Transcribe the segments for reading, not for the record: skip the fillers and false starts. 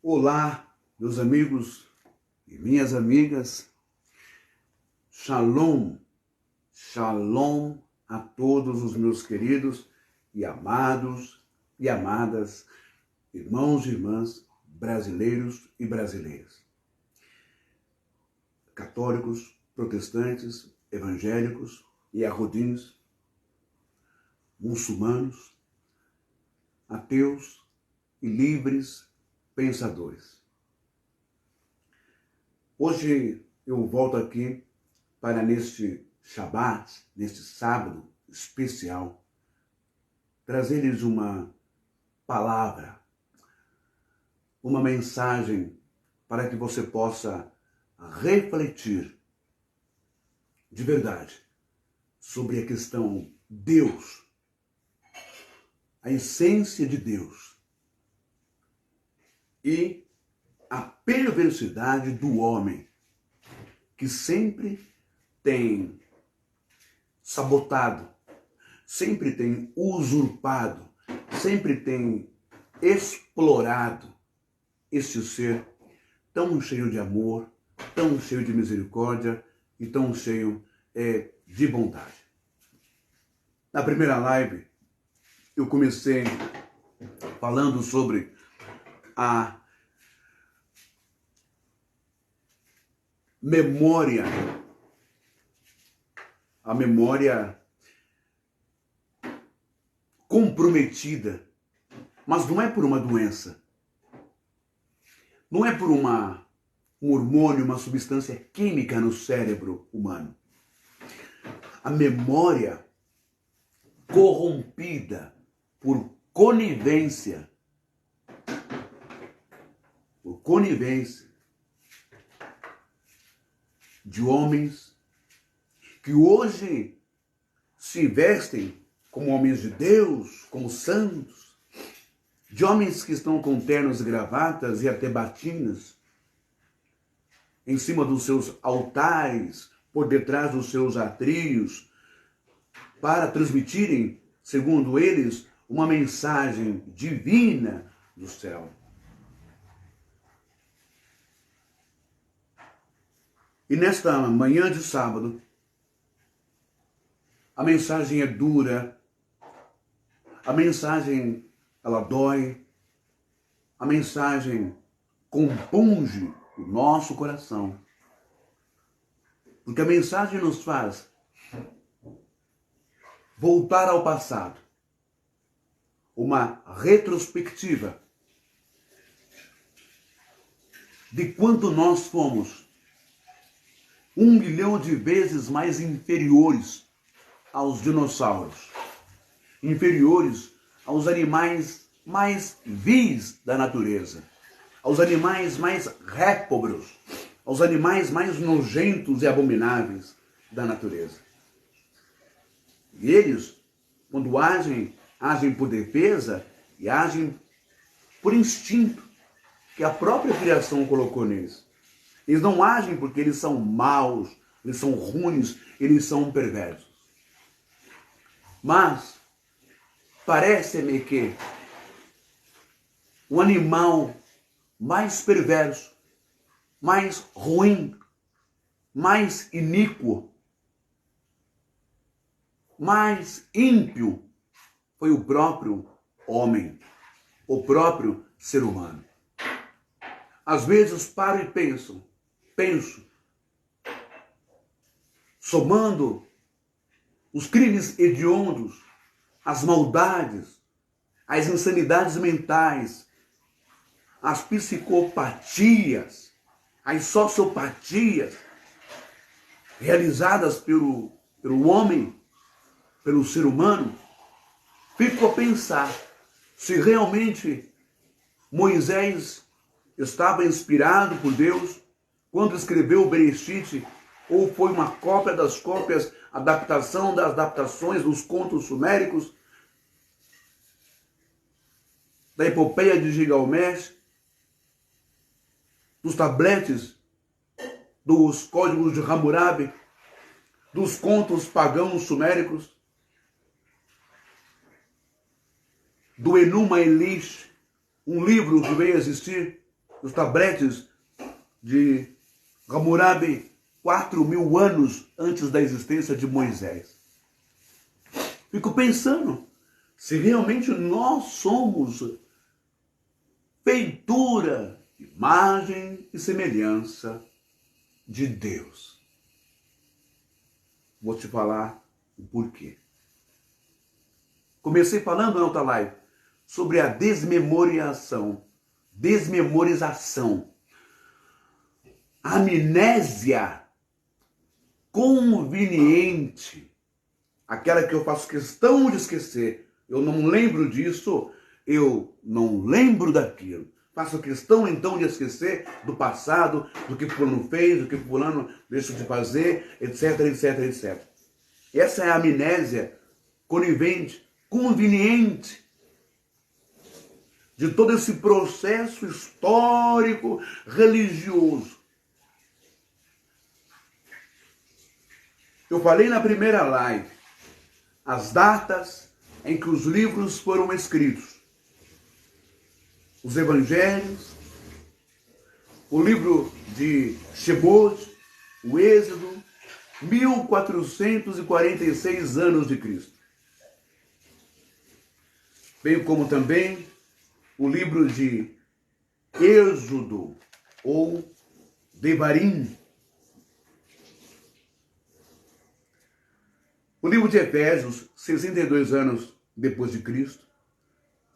Olá, meus amigos e minhas amigas. Shalom, shalom a todos os meus queridos e amados e amadas irmãos e irmãs brasileiros e brasileiras. Católicos, protestantes, evangélicos e arrodins, muçulmanos, ateus e livres pensadores. Hoje eu volto aqui para neste Shabat, neste sábado especial, trazer-lhes uma palavra, uma mensagem para que você possa refletir de verdade sobre a questão Deus, a essência de Deus e a perversidade do homem, que sempre tem sabotado, sempre tem usurpado, sempre tem explorado este ser tão cheio de amor, tão cheio de misericórdia e tão cheio de bondade. Na primeira live, eu comecei falando sobre a memória comprometida, mas não é por uma doença, não é por um hormônio, uma substância química no cérebro humano. A memória corrompida por conivência de homens que hoje se vestem como homens de Deus, como santos, de homens que estão com ternos e gravatas e até batinas em cima dos seus altares, por detrás dos seus atrios, para transmitirem, segundo eles, uma mensagem divina do céu. E nesta manhã de sábado, a mensagem é dura, a mensagem ela dói, a mensagem compunge o nosso coração. Porque a mensagem nos faz voltar ao passado, uma retrospectiva de quanto nós fomos 1 milhão de vezes mais inferiores aos dinossauros, inferiores aos animais mais vis da natureza, aos animais mais réprobos, aos animais mais nojentos e abomináveis da natureza. E eles, quando agem por defesa e agem por instinto que a própria criação colocou neles. Eles não agem porque eles são maus, eles são ruins, eles são perversos. Mas parece-me que o animal mais perverso, mais ruim, mais iníquo, mais ímpio foi o próprio homem, o próprio ser humano. Às vezes paro e penso, somando os crimes hediondos, as maldades, as insanidades mentais, as psicopatias, as sociopatias realizadas pelo homem, pelo ser humano, fico a pensar se realmente Moisés estava inspirado por Deus quando escreveu o Bereshit, ou foi uma cópia das cópias, adaptação das adaptações dos contos suméricos, da epopeia de Gilgamesh, dos tabletes, dos códigos de Hammurabi, dos contos pagãos suméricos, do Enuma Elish, um livro que veio a existir os tabletes de Hammurabi 4.000 anos antes da existência de Moisés. Fico pensando se realmente nós somos feitura, imagem e semelhança de Deus. Vou te falar o porquê. Comecei falando na outra live sobre a desmemorização, amnésia conveniente, aquela que eu faço questão de esquecer. Eu não lembro disso, eu não lembro daquilo. Faço questão então de esquecer do passado, do que fulano fez, do que fulano deixou de fazer, etc, etc, etc. Essa é a amnésia conveniente de todo esse processo histórico religioso. Eu falei na primeira live as datas em que os livros foram escritos. Os evangelhos, o livro de Shemot, o Êxodo, 1446 anos de Cristo. Bem como também o livro de Êxodo ou Devarim. O livro de Efésios, 62 anos depois de Cristo.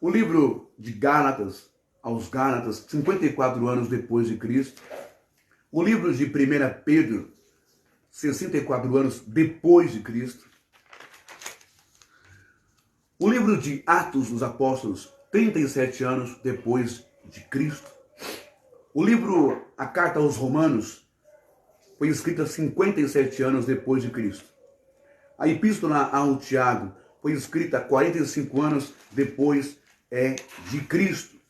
O livro de Gálatas, aos Gálatas, 54 anos depois de Cristo. O livro de 1 Pedro, 64 anos depois de Cristo. O livro de Atos dos Apóstolos, 37 anos depois de Cristo. O livro, a Carta aos Romanos, foi escrita 57 anos depois de Cristo. A Epístola ao Tiago foi escrita 45 anos depois de Cristo.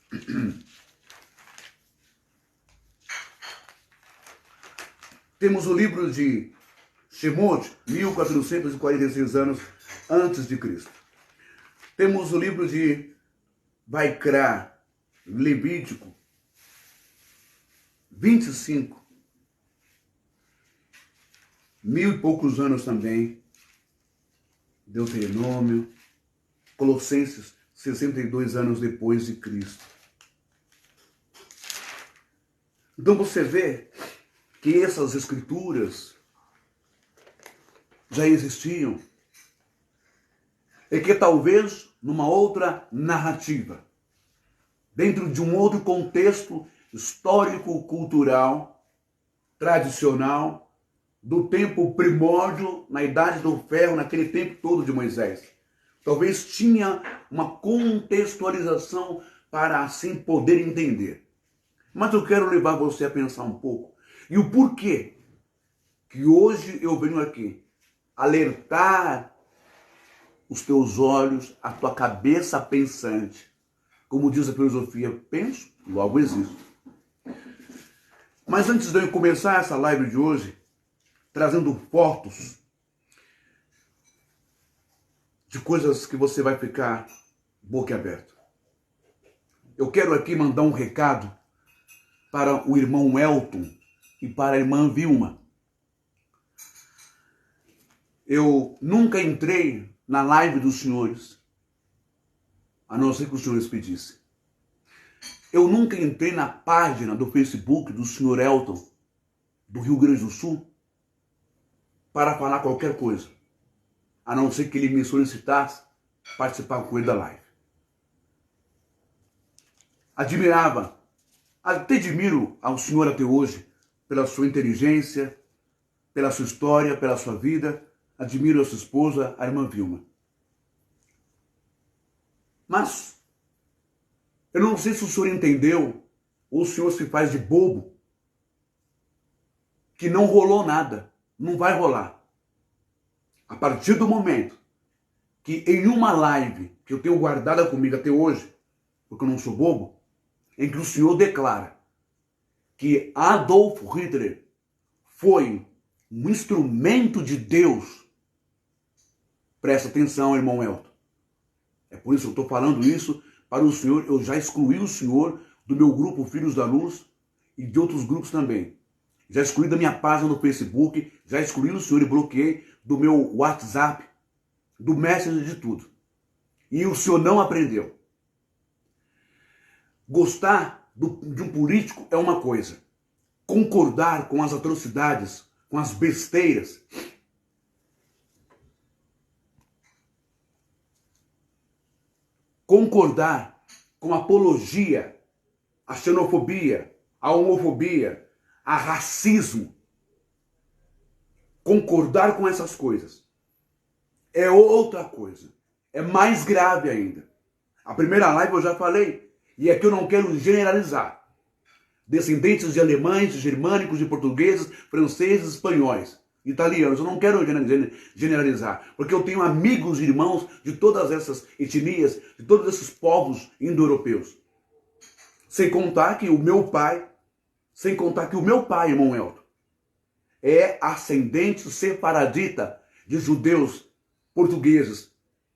Temos o livro de Shemot, 1446 anos antes de Cristo. Temos o livro de Vaikra, Levítico, 25, 1000 e poucos anos também. Deuteronômio, Colossenses, 62 anos depois de Cristo. Então você vê que essas escrituras já existiam e que talvez numa outra narrativa, dentro de um outro contexto histórico-cultural, tradicional, do tempo primórdio, na Idade do Ferro, naquele tempo todo de Moisés. Talvez tinha uma contextualização para assim poder entender. Mas eu quero levar você a pensar um pouco. E o porquê que hoje eu venho aqui alertar os teus olhos, a tua cabeça pensante. Como diz a filosofia, penso, logo existo. Mas antes de eu começar essa live de hoje, trazendo fotos de coisas que você vai ficar boquiaberto. Eu quero aqui mandar um recado para o irmão Elton e para a irmã Vilma. Eu nunca entrei na live dos senhores, a não ser que os senhores pedissem. Eu nunca entrei na página do Facebook do senhor Elton, do Rio Grande do Sul, para falar qualquer coisa, a não ser que ele me solicitasse participar com ele da live. Admirava, até admiro ao senhor até hoje, pela sua inteligência, pela sua história, pela sua vida. Admiro a sua esposa, a irmã Vilma. Mas eu não sei se o senhor entendeu, ou o senhor se faz de bobo, que não rolou nada. Não vai rolar. A partir do momento que em uma live que eu tenho guardada comigo até hoje, porque eu não sou bobo, em que o senhor declara que Adolf Hitler foi um instrumento de Deus, presta atenção, irmão Elton. É por isso que eu estou falando isso para o senhor. Eu já excluí o senhor do meu grupo Filhos da Luz e de outros grupos também. Já excluí da minha página no Facebook, já excluí o senhor e bloqueei do meu WhatsApp, do Messenger, de tudo. E o senhor não aprendeu. Gostar de um político é uma coisa. Concordar com as atrocidades, com as besteiras, concordar com a apologia, a xenofobia, a homofobia, a racismo, concordar com essas coisas é outra coisa. É mais grave ainda. A primeira live eu já falei, e aqui eu não quero generalizar. Descendentes de alemães, de germânicos, de portugueses, franceses, espanhóis, italianos. Eu não quero generalizar, porque eu tenho amigos e irmãos de todas essas etnias, de todos esses povos indo-europeus. Sem contar que o meu pai, irmão Elton, é ascendente sefaradita de judeus portugueses,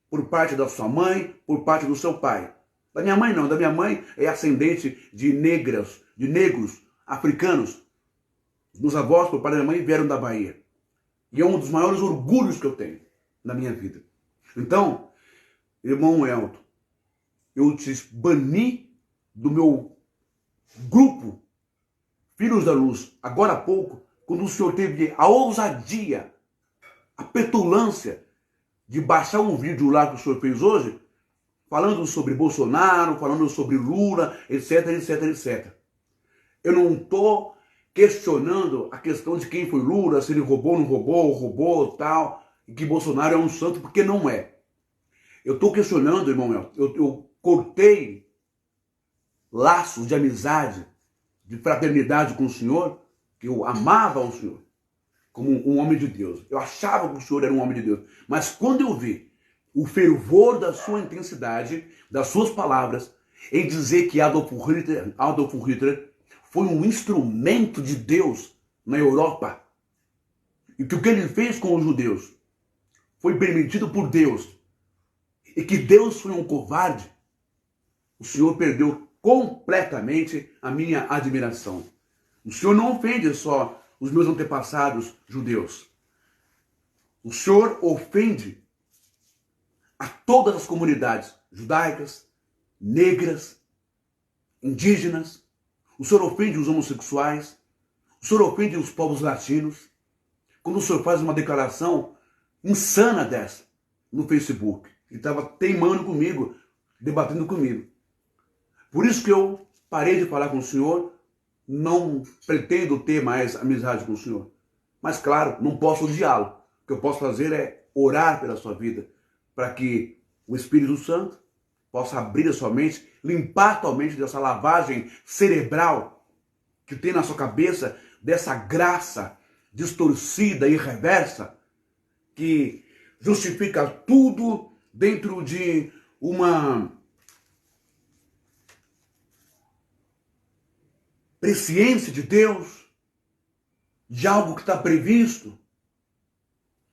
por parte da sua mãe, por parte do seu pai. Da minha mãe não, da minha mãe é ascendente de negros africanos. Meus avós, por parte da minha mãe, vieram da Bahia. E é um dos maiores orgulhos que eu tenho na minha vida. Então, irmão Elton, eu te bani do meu grupo Filhos da Luz, agora há pouco, quando o senhor teve a ousadia, a petulância de baixar um vídeo lá que o senhor fez hoje, falando sobre Bolsonaro, falando sobre Lula, etc, etc, etc. Eu não estou questionando a questão de quem foi Lula, se ele roubou, não roubou, tal, e que Bolsonaro é um santo, porque não é. Eu estou questionando, irmão Elton, eu cortei laços de amizade, de fraternidade com o senhor, que eu amava o senhor como um homem de Deus. Eu achava que o senhor era um homem de Deus. Mas quando eu vi o fervor da sua intensidade, das suas palavras, em dizer que Adolf Hitler foi um instrumento de Deus na Europa, e que o que ele fez com os judeus foi permitido por Deus, e que Deus foi um covarde, o senhor perdeu completamente a minha admiração. O senhor não ofende só os meus antepassados judeus. O senhor ofende a todas as comunidades judaicas, negras, indígenas. O senhor ofende os homossexuais. O senhor ofende os povos latinos. Quando o senhor faz uma declaração insana dessa no Facebook, e estava teimando comigo, debatendo comigo. Por isso que eu parei de falar com o senhor. Não pretendo ter mais amizade com o senhor. Mas, claro, não posso odiá-lo. O que eu posso fazer é orar pela sua vida, para que o Espírito Santo possa abrir a sua mente, limpar a tua mente dessa lavagem cerebral que tem na sua cabeça, dessa graça distorcida e reversa, que justifica tudo dentro de uma presciência de Deus, de algo que está previsto.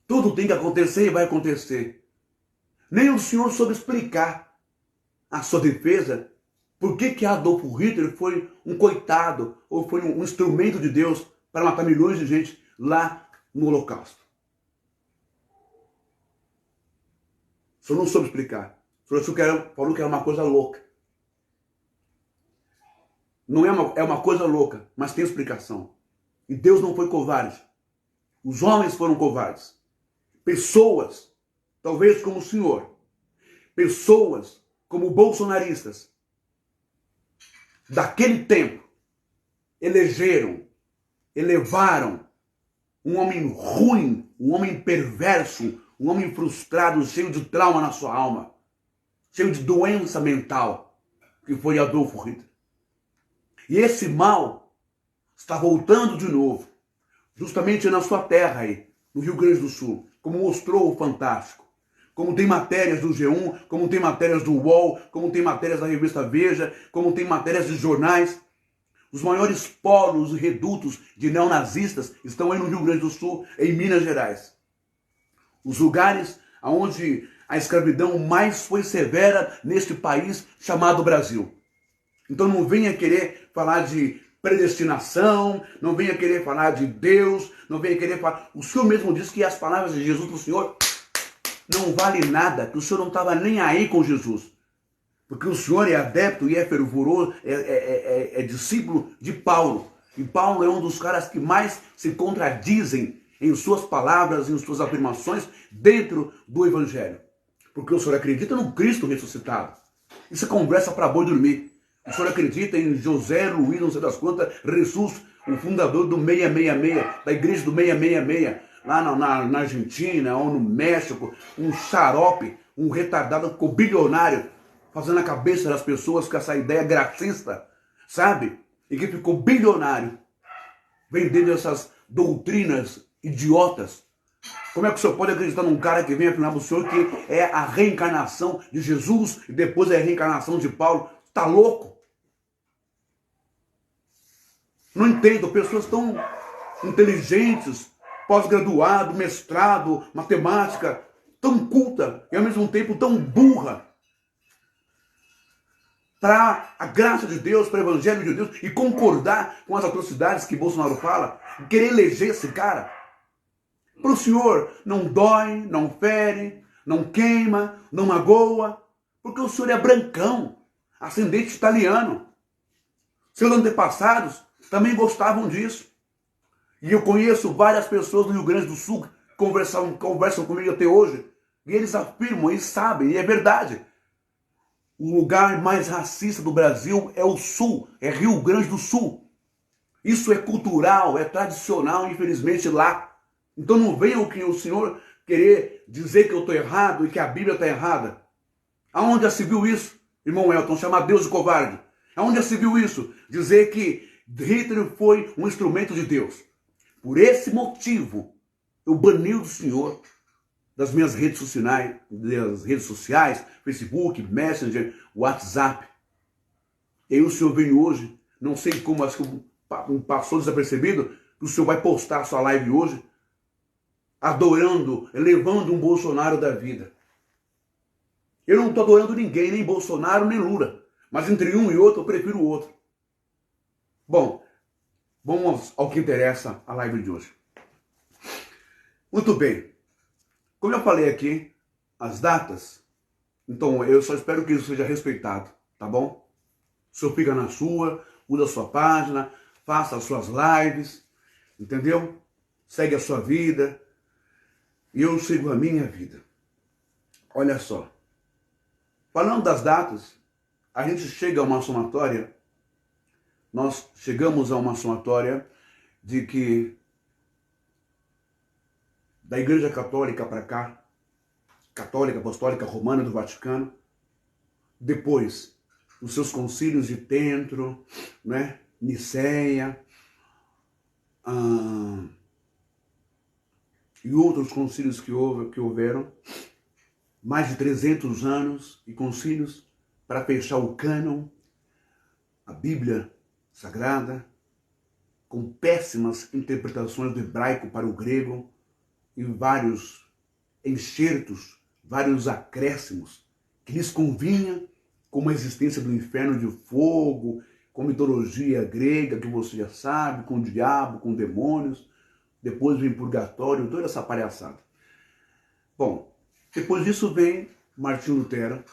Tudo tem que acontecer e vai acontecer. Nem o senhor soube explicar a sua defesa por que Adolf Hitler foi um coitado ou foi um instrumento de Deus para matar milhões de gente lá no Holocausto. O senhor não soube explicar. O senhor falou que era uma coisa louca. Não é uma coisa louca, mas tem explicação. E Deus não foi covarde. Os homens foram covardes. Pessoas, talvez como o senhor, pessoas como bolsonaristas, daquele tempo, elevaram um homem ruim, um homem perverso, um homem frustrado, cheio de trauma na sua alma, cheio de doença mental, que foi Adolf Hitler. E esse mal está voltando de novo, justamente na sua terra aí, no Rio Grande do Sul, como mostrou o Fantástico. Como tem matérias do G1, como tem matérias do UOL, como tem matérias da revista Veja, como tem matérias de jornais. Os maiores polos e redutos de neonazistas estão aí no Rio Grande do Sul, em Minas Gerais. Os lugares onde a escravidão mais foi severa neste país chamado Brasil. Então não venha querer falar de predestinação, não venha querer falar de Deus, não venha querer falar... O Senhor mesmo disse que as palavras de Jesus para o Senhor não vale nada, que o Senhor não estava nem aí com Jesus. Porque o Senhor é adepto e é fervoroso, é discípulo de Paulo. E Paulo é um dos caras que mais se contradizem em suas palavras, em suas afirmações dentro do Evangelho. Porque o Senhor acredita no Cristo ressuscitado. Isso é conversa para boi dormir. O Senhor acredita em José Luiz, não sei das quantas, Jesus, o fundador do 666, da igreja do 666, lá na Argentina ou no México, um xarope, um retardado ficou bilionário, fazendo a cabeça das pessoas com essa ideia gracista, sabe? E que ficou bilionário, vendendo essas doutrinas idiotas. Como é que o senhor pode acreditar num cara que vem afirmar para o senhor que é a reencarnação de Jesus e depois é a reencarnação de Paulo? Tá louco? Não entendo, pessoas tão inteligentes, pós-graduado, mestrado, matemática, tão culta e ao mesmo tempo tão burra para a graça de Deus, para o evangelho de Deus e concordar com as atrocidades que Bolsonaro fala, e querer eleger esse cara. Para o senhor não dói, não fere, não queima, não magoa, porque o senhor é brancão, ascendente italiano. Seus antepassados também gostavam disso. E eu conheço várias pessoas do Rio Grande do Sul que conversam comigo até hoje, e eles afirmam, eles sabem, e é verdade. O lugar mais racista do Brasil é o Sul, é Rio Grande do Sul. Isso é cultural, é tradicional, infelizmente, lá. Então não venha o senhor querer dizer que eu estou errado e que a Bíblia está errada. Aonde já se viu isso, irmão Elton, chamar Deus de covarde? Aonde já se viu isso? Dizer que Hitler foi um instrumento de Deus. Por esse motivo, eu bani o senhor das minhas redes sociais, Facebook, Messenger, WhatsApp. E aí o senhor veio hoje, não sei como, acho que passou desapercebido, que o senhor vai postar a sua live hoje, adorando, elevando um Bolsonaro da vida. Eu não estou adorando ninguém, nem Bolsonaro, nem Lula. Mas entre um e outro, eu prefiro o outro. Bom, vamos ao que interessa a live de hoje. Muito bem. Como eu falei aqui, as datas, então eu só espero que isso seja respeitado, tá bom? O senhor fica na sua, usa a sua página, faça as suas lives, entendeu? Segue a sua vida e eu sigo a minha vida. Olha só, falando das datas, a gente chega a uma somatória, nós chegamos a uma somatória de que da Igreja Católica para cá, Católica, Apostólica, Romana do Vaticano, depois os seus concílios de Trento, né, Niceia, e outros concílios que houveram, mais de 300 anos e concílios para fechar o cânon, a Bíblia Sagrada, com péssimas interpretações do hebraico para o grego, e vários enxertos, vários acréscimos que lhes convinha, como a existência do inferno de fogo, com mitologia grega, que você já sabe, com o diabo, com demônios, depois vem purgatório, toda essa palhaçada. Bom, depois disso vem Martinho Lutero,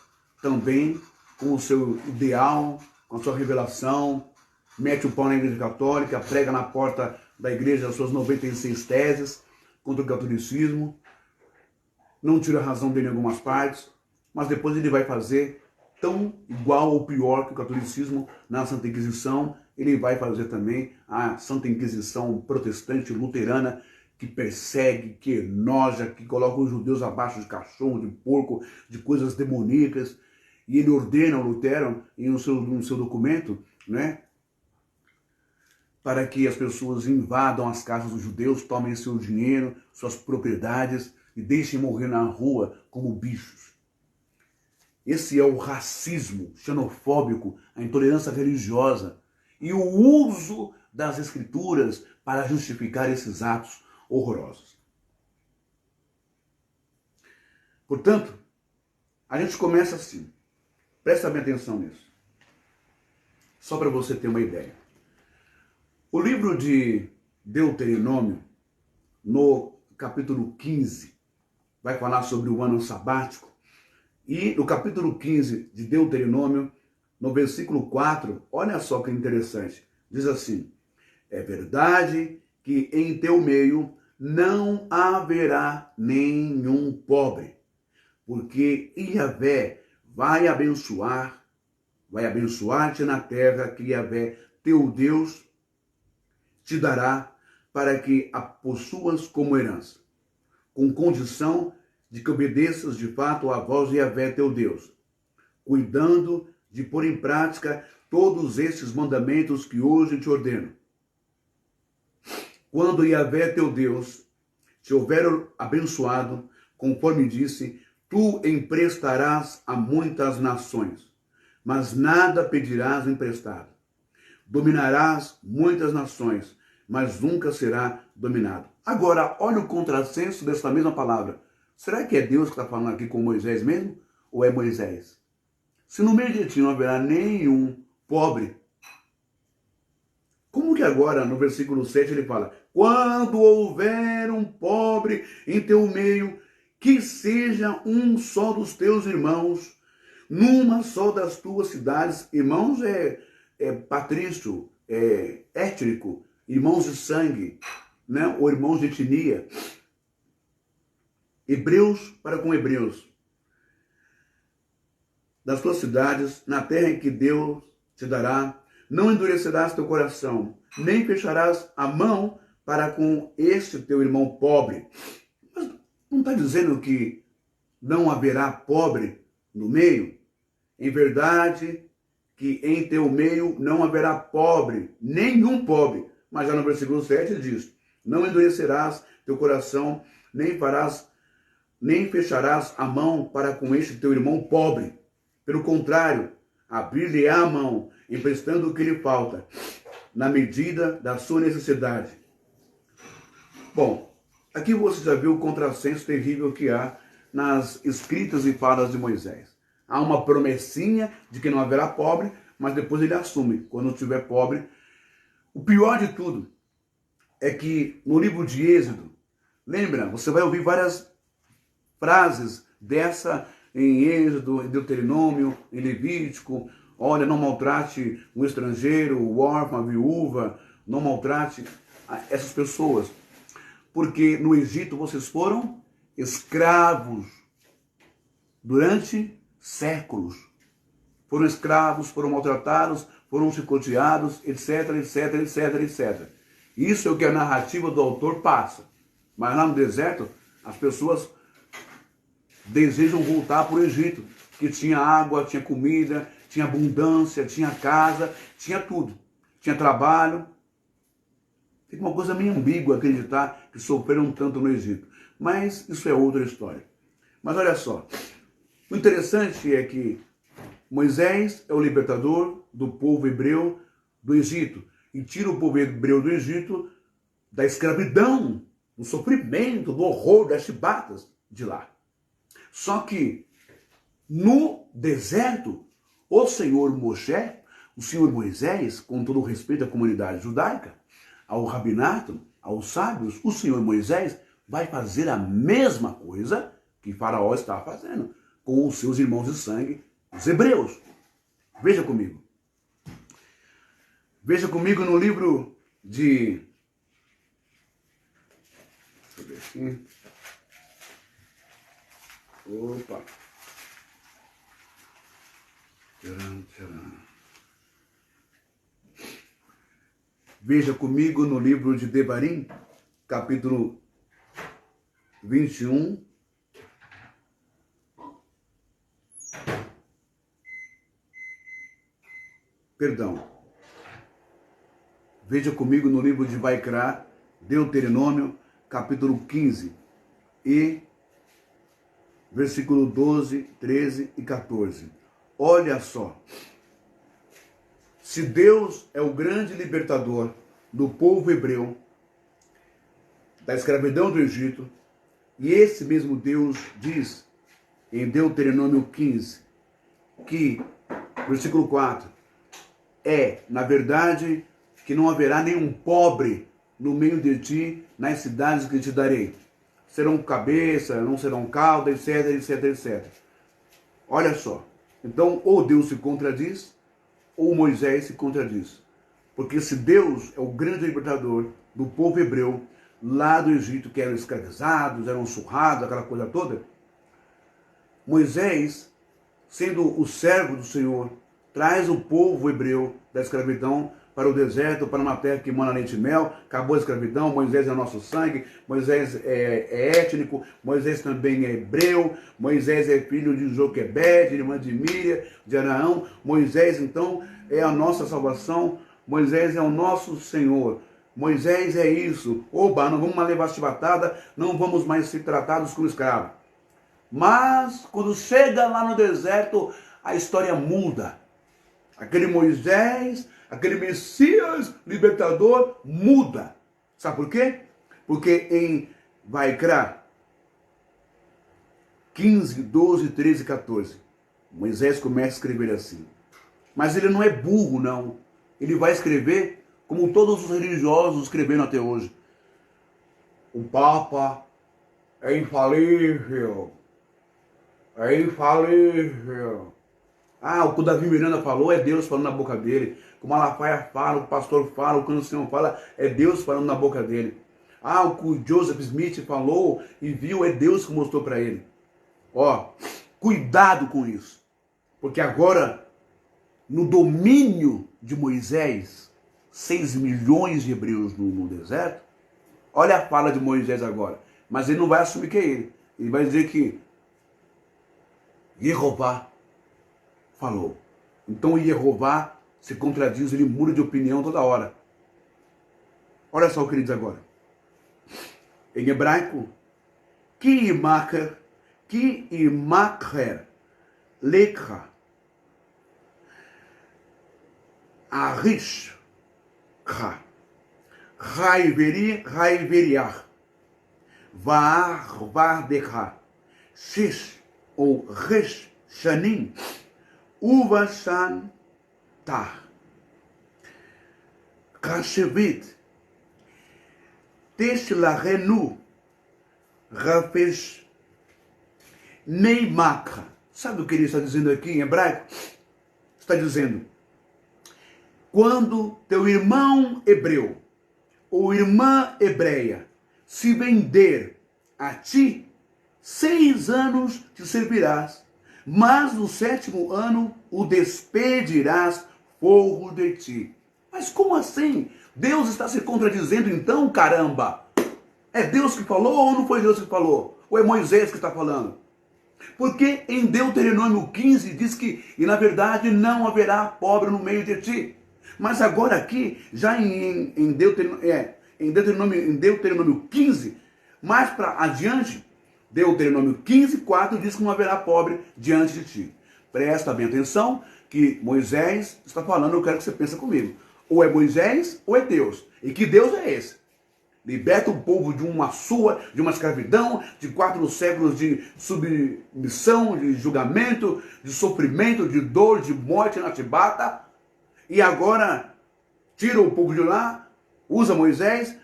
também com o seu ideal, com a sua revelação, mete o pau na Igreja Católica, prega na porta da igreja as suas 96 teses, contra o catolicismo, não tira a razão dele em algumas partes, mas depois ele vai fazer tão igual ou pior que o catolicismo na Santa Inquisição, ele vai fazer também a Santa Inquisição protestante luterana, que persegue, que enoja, que coloca os judeus abaixo de cachorro, de porco, de coisas demoníacas, e ele ordena ao Lutero, no seu documento, né, para que as pessoas invadam as casas dos judeus, tomem seu dinheiro, suas propriedades e deixem morrer na rua como bichos. Esse é o racismo xenofóbico, a intolerância religiosa e o uso das escrituras para justificar esses atos horrorosos. Portanto, a gente começa assim. Presta bem atenção nisso. Só para você ter uma ideia. O livro de Deuteronômio, no capítulo 15, vai falar sobre o ano sabático. E no capítulo 15 de Deuteronômio, no versículo 4, olha só que interessante. Diz assim: é verdade que em teu meio não haverá nenhum pobre, porque Yahvé vai abençoar-te na terra que Yahvé, teu Deus, te dará para que a possuas como herança, com condição de que obedeças de fato à voz de Yahvé, teu Deus, cuidando de pôr em prática todos esses mandamentos que hoje te ordeno. Quando Yahvé, teu Deus, te houver abençoado, conforme disse, tu emprestarás a muitas nações, mas nada pedirás emprestado. Dominarás muitas nações, mas nunca será dominado. Agora, olha o contrassenso dessa mesma palavra. Será que é Deus que está falando aqui com Moisés mesmo? Ou é Moisés? Se no meio de ti não haverá nenhum pobre, como que agora, no versículo 7, ele fala: quando houver um pobre em teu meio, que seja um só dos teus irmãos, numa só das tuas cidades. Irmãos é patrício, é étnico, irmãos de sangue, né? Ou irmãos de etnia. Hebreus para com hebreus. Das tuas cidades, na terra em que Deus te dará, não endurecerás teu coração, nem fecharás a mão para com este teu irmão pobre. Mas não está dizendo que não haverá pobre no meio? Em verdade, que em teu meio não haverá pobre, nenhum pobre. Mas já no versículo 7 diz: não endurecerás teu coração, nem fecharás a mão para com este teu irmão pobre. Pelo contrário, abrir-lhe-á a mão, emprestando o que lhe falta, na medida da sua necessidade. Bom, aqui você já viu o contrassenso terrível que há nas escritas e falas de Moisés. Há uma promessinha de que não haverá pobre, mas depois ele assume, quando tiver pobre. O pior de tudo é que no livro de Êxodo, lembra, você vai ouvir várias frases dessa em Êxodo, em Deuteronômio, em Levítico. Olha, não maltrate um estrangeiro, o órfão, a viúva, não maltrate essas pessoas. Porque no Egito vocês foram escravos durante séculos. Foram escravos, foram maltratados, foram chicoteados, etc, etc, etc, etc. Isso é o que a narrativa do autor passa. Mas lá no deserto, as pessoas desejam voltar para o Egito, que tinha água, tinha comida, tinha abundância, tinha casa, tinha tudo. Tinha trabalho. Fica uma coisa meio ambígua acreditar que sofreram tanto no Egito. Mas isso é outra história. Mas olha só, o interessante é que Moisés é o libertador do povo hebreu do Egito e tira o povo hebreu do Egito da escravidão, do sofrimento, do horror, das chibatas de lá. Só que no deserto, o Senhor Moshe, o Senhor Moisés, com todo o respeito à comunidade judaica, ao rabinato, aos sábios, o Senhor Moisés vai fazer a mesma coisa que Faraó está fazendo com os seus irmãos de sangue, os hebreus. Veja comigo. Veja comigo no livro de... Deixa eu ver aqui. Opa. Tcharam, tcharam. Veja comigo no livro de Devarim, capítulo 21. Perdão. Veja comigo no livro de Vaikra, Deuteronômio, capítulo 15 e versículo 12, 13 e 14. Olha só. Se Deus é o grande libertador do povo hebreu, da escravidão do Egito, e esse mesmo Deus diz em Deuteronômio 15, que, versículo 4, é, na verdade, que não haverá nenhum pobre no meio de ti, nas cidades que te darei. Serão cabeça, não serão cauda, etc, etc, etc. Olha só. Então, ou Deus se contradiz, ou Moisés se contradiz. Porque se Deus é o grande libertador do povo hebreu, lá do Egito, que eram escravizados, eram surrados, aquela coisa toda, Moisés, sendo o servo do Senhor, traz o povo hebreu da escravidão para o deserto, para uma terra que mana leite e mel. Acabou a escravidão, Moisés é nosso sangue, Moisés é étnico, Moisés também é hebreu, Moisés é filho de Joquebede, irmã de Míria, de Araão. Moisés, então, é a nossa salvação, Moisés é o nosso Senhor. Moisés é isso. Oba, não vamos mais levar chibatada, não vamos mais ser tratados como escravos. Mas, quando chega lá no deserto, a história muda. Aquele Moisés, aquele Messias libertador, muda. Sabe por quê? Porque em Vaikra 15, 12, 13 e 14, Moisés começa a escrever assim. Mas ele não é burro, não. Ele vai escrever como todos os religiosos escreveram até hoje. O Papa é infalível. É infalível. Ah, o que o Davi Miranda falou é Deus falando na boca dele. O Malafaia fala, o pastor fala, o Canção fala, é Deus falando na boca dele. Ah, o que o Joseph Smith falou e viu, é Deus que mostrou para ele. Ó, cuidado com isso. Porque agora, no domínio de Moisés, 6 milhões de hebreus no deserto, olha a fala de Moisés agora. Mas ele não vai assumir que é ele. Ele vai dizer que Jeová falou. Então Jeová se contradiz, ele muda de opinião toda hora. Olha só o que ele diz agora. Em hebraico, ki imacher lekha arish kha raiveriach vardecha shish ou resh shanim uvashan tar kashevit teshlahenu rafesh neimakra. Sabe o que ele está dizendo aqui em hebraico? Está dizendo: quando teu irmão hebreu ou irmã hebreia se vender a ti, 6 anos te servirás, mas no 7º ano o despedirás forro de ti. Mas como assim? Deus está se contradizendo então, caramba? É Deus que falou ou não foi Deus que falou? Ou é Moisés que está falando? Porque em Deuteronômio 15 diz que, e na verdade, não haverá pobre no meio de ti. Mas agora aqui, já em Deuteronômio 15, mais para adiante, Deuteronômio 15, 4 diz que não haverá pobre diante de ti. Presta bem atenção que Moisés está falando, eu quero que você pense comigo. Ou é Moisés ou é Deus. E que Deus é esse? Liberta o povo de uma escravidão, de 4 séculos de submissão, de julgamento, de sofrimento, de dor, de morte na chibata. E agora tira o povo de lá, usa Moisés,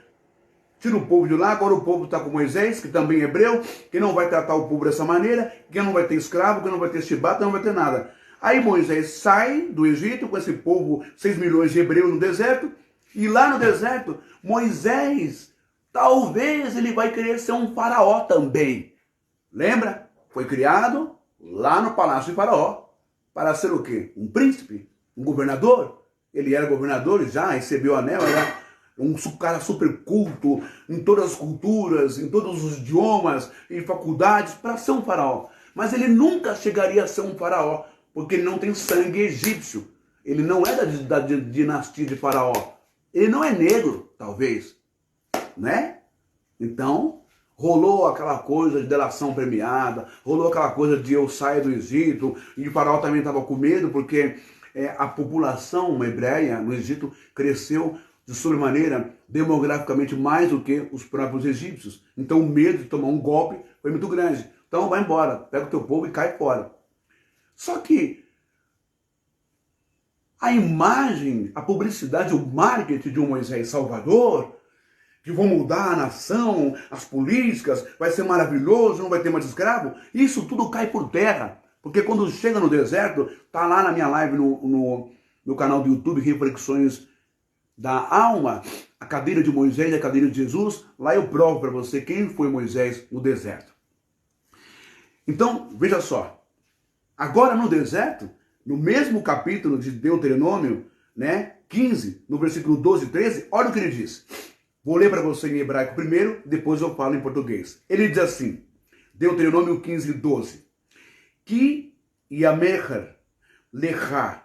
tira o povo de lá, agora o povo está com Moisés, que também é hebreu, que não vai tratar o povo dessa maneira, que não vai ter escravo, que não vai ter chibata, não vai ter nada. Aí Moisés sai do Egito com esse povo, 6 milhões de hebreus no deserto, e lá no deserto, Moisés, talvez ele vai querer ser um faraó também. Lembra? Foi criado lá no palácio de faraó, para ser o quê? Um príncipe? Um governador? Ele era governador já, recebeu o anel, era um cara super culto, em todas as culturas, em todos os idiomas, em faculdades, para ser um faraó. Mas ele nunca chegaria a ser um faraó, porque ele não tem sangue egípcio. Ele não é da dinastia de faraó. Ele não é negro, talvez, né? Então, rolou aquela coisa de delação premiada, rolou aquela coisa de eu sair do Egito, e o faraó também estava com medo, porque a população hebreia no Egito cresceu de sobremaneira demograficamente mais do que os próprios egípcios. Então o medo de tomar um golpe foi muito grande. Então vai embora, pega o teu povo e cai fora. Só que a imagem, a publicidade, o marketing de um Moisés Salvador, que vão mudar a nação, as políticas, vai ser maravilhoso, não vai ter mais escravo, isso tudo cai por terra. Porque quando chega no deserto, tá lá na minha live no canal do YouTube, Reflexões da Alma, a cadeira de Moisés e a cadeira de Jesus, lá eu provo para você quem foi Moisés no deserto. Então, veja só, agora no deserto, no mesmo capítulo de Deuteronômio, 15, no versículo 12 e 13, olha o que ele diz. Vou ler para você em hebraico primeiro, depois eu falo em português. Ele diz assim, Deuteronômio 15, 12. Ki yamecher lecha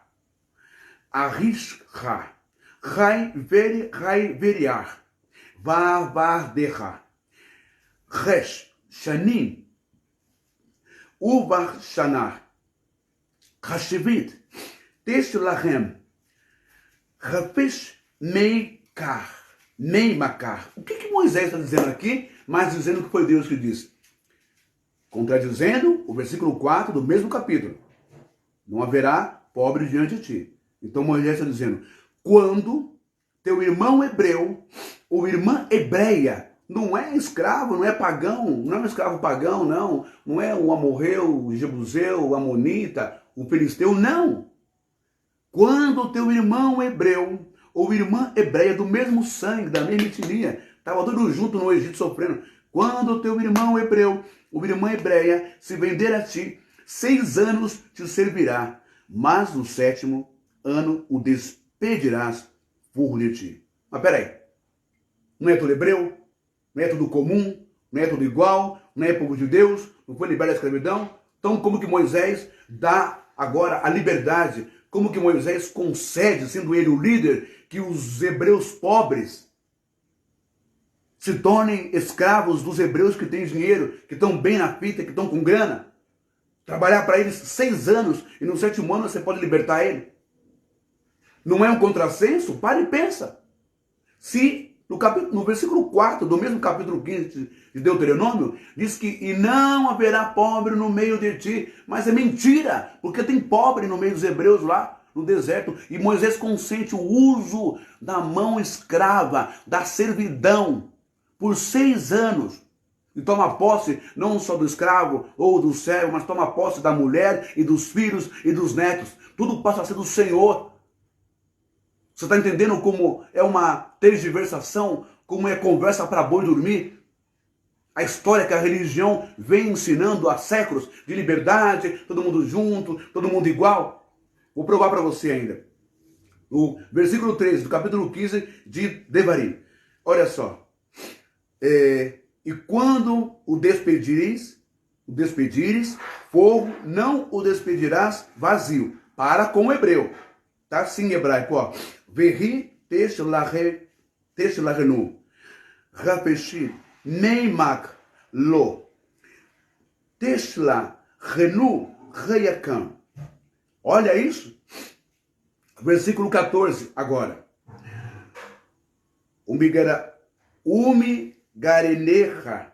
arishcha chai veriach vardecha chesh shanim uvach shanah chashivit tesh lachem chafesh meimakar. O que Moisés está dizendo aqui, mas dizendo que foi Deus que disse? Contradizendo o versículo 4 do mesmo capítulo. Não haverá pobre diante de ti. Então Moisés está dizendo, quando teu irmão hebreu ou irmã hebreia, não é escravo, não é pagão, não é um escravo pagão, não é o amorreu, o jebuseu, o amonita, o filisteu, não. Quando teu irmão hebreu ou irmã hebreia do mesmo sangue, da mesma etnia, estava tudo junto no Egito sofrendo, quando teu irmão hebreu ou irmã hebreia se vender a ti, 6 anos te servirá, mas no 7º ano o despedirás por de ti. Mas peraí, não é tudo hebreu? Não é tudo comum? Não é tudo igual? Não é povo de Deus? Não foi liberto da escravidão? Então como que Moisés dá agora a liberdade? Como que Moisés concede, sendo ele o líder, que os hebreus pobres se tornem escravos dos hebreus que têm dinheiro, que estão bem na fita, que estão com grana? Trabalhar para eles 6 anos e no 7º ano você pode libertar ele? Não é um contrassenso? Para e pensa. Se no versículo 4 do mesmo capítulo 15 de Deuteronômio, diz que e não haverá pobre no meio de ti, mas é mentira, porque tem pobre no meio dos hebreus lá no deserto, e Moisés consente o uso da mão escrava, da servidão, por 6 anos, e toma posse não só do escravo ou do servo, mas toma posse da mulher e dos filhos e dos netos, tudo passa a ser do Senhor. Você está entendendo como é uma tergiversação, como é conversa para boi dormir? A história que a religião vem ensinando há séculos, de liberdade, todo mundo junto, todo mundo igual. Vou provar para você ainda. O versículo 13 do capítulo 15 de Devarim. Olha só. E quando o despedires, fogo, não o despedirás vazio, para com o hebreu. Tá assim em hebraico, ó. Verri teshlachenu, rafeshi meimak lo, teshlachenu reyakam. Olha isso. Versículo 14 agora. Umigarenecha,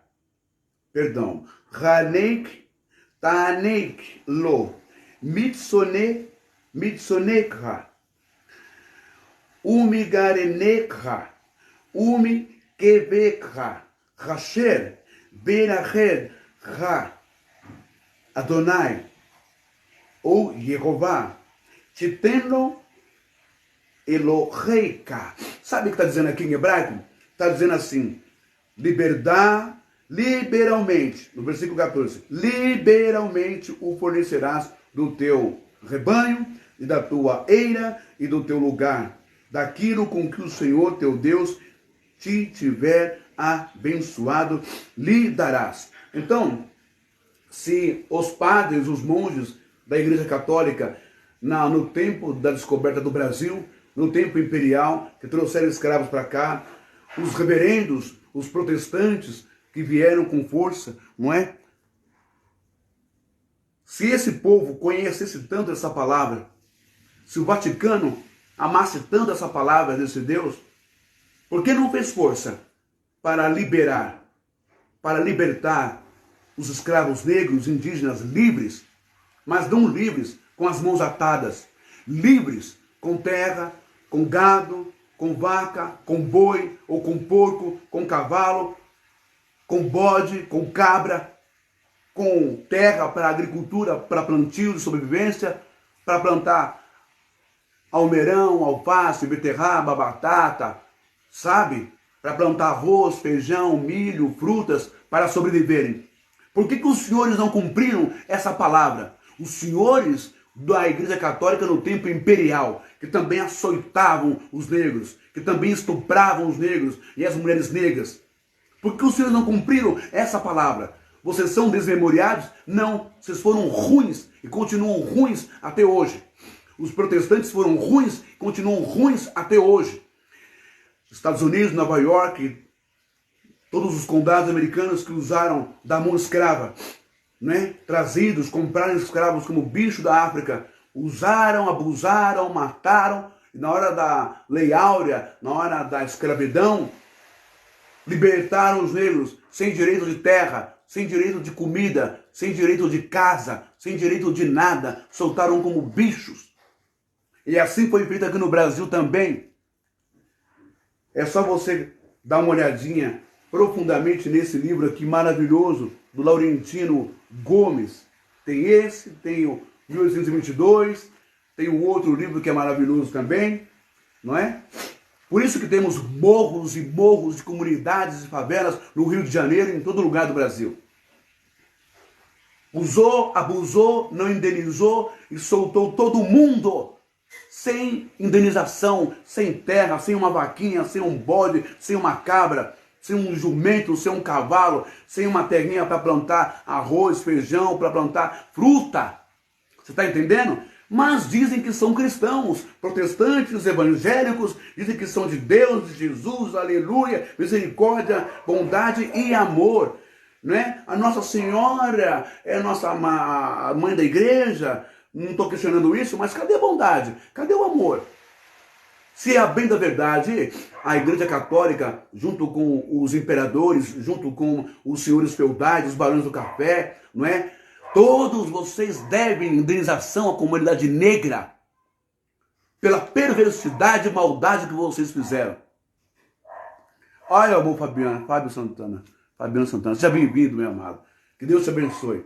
perdão, Haneik taneik lo, mitsonekha, umigarenecha, umikevekha, Hasher, Berached, Ha, Adonai, ou Yehová, Titenlo Eloheika. Sabe o que está dizendo aqui em hebraico? Está dizendo assim, liberalmente, no versículo 14, liberalmente o fornecerás do teu rebanho e da tua eira e do teu lugar, daquilo com que o Senhor teu Deus te tiver abençoado, lhe darás. Então, se os padres, os monges da Igreja Católica, no tempo da descoberta do Brasil, no tempo imperial, que trouxeram escravos para cá, os reverendos, os protestantes que vieram com força, não é? Se esse povo conhecesse tanto essa palavra, se o Vaticano amasse tanto essa palavra desse Deus, por que não fez força para libertar os escravos negros, indígenas livres, mas não livres com as mãos atadas, livres com terra, com gado, com vaca, com boi, ou com porco, com cavalo, com bode, com cabra, com terra para agricultura, para plantio de sobrevivência, para plantar almeirão, alface, beterraba, batata, sabe? Para plantar arroz, feijão, milho, frutas, para sobreviverem. Por que os senhores não cumpriram essa palavra? Os senhores da Igreja Católica no tempo imperial, que também açoitavam os negros, que também estupravam os negros e as mulheres negras. Por que os senhores não cumpriram essa palavra? Vocês são desmemoriados? Não, vocês foram ruins e continuam ruins até hoje. Os protestantes foram ruins e continuam ruins até hoje. Estados Unidos, Nova York, todos os condados americanos que usaram da mão escrava, né? Trazidos, compraram escravos como bicho da África, usaram, abusaram, mataram, e na hora da Lei Áurea, na hora da escravidão, libertaram os negros sem direito de terra, sem direito de comida, sem direito de casa, sem direito de nada, soltaram como bichos. E assim foi feito aqui no Brasil também. É só você dar uma olhadinha profundamente nesse livro aqui maravilhoso do Laurentino Gomes. Tem esse, tem o 1822, tem um outro livro que é maravilhoso também, não é? Por isso que temos morros e morros de comunidades e favelas no Rio de Janeiro e em todo lugar do Brasil. Usou, abusou, não indenizou e soltou todo mundo sem indenização, sem terra, sem uma vaquinha, sem um bode, sem uma cabra, sem um jumento, sem um cavalo, sem uma terrinha para plantar arroz, feijão, para plantar fruta. Você está entendendo? Mas dizem que são cristãos, protestantes, evangélicos, dizem que são de Deus, de Jesus, aleluia, misericórdia, bondade e amor. Né? A Nossa Senhora é a nossa mãe da igreja, não estou questionando isso, mas cadê a bondade? Cadê o amor? Se é a bem da verdade, a Igreja Católica, junto com os imperadores, junto com os senhores feudais, os barões do café, não é? Todos vocês devem indenização à comunidade negra pela perversidade e maldade que vocês fizeram. Olha, amor Fábio Santana. Fabiano Santana, seja bem-vindo, meu amado. Que Deus te abençoe.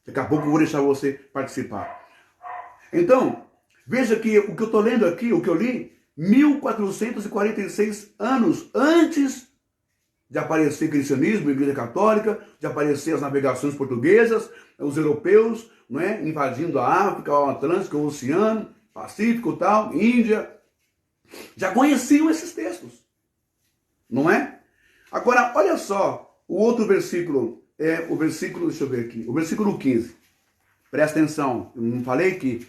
Daqui a pouco eu vou deixar você participar. Então, veja que o que eu estou lendo aqui, o que eu li, 1446 anos antes de aparecer cristianismo, Igreja Católica, de aparecer as navegações portuguesas, os europeus, não é? Invadindo a África, o Atlântico, o Oceano, Pacífico, tal, Índia. Já conheciam esses textos, não é? Agora, olha só, o outro versículo, é o versículo, deixa eu ver aqui, o versículo 15. Presta atenção, eu não falei que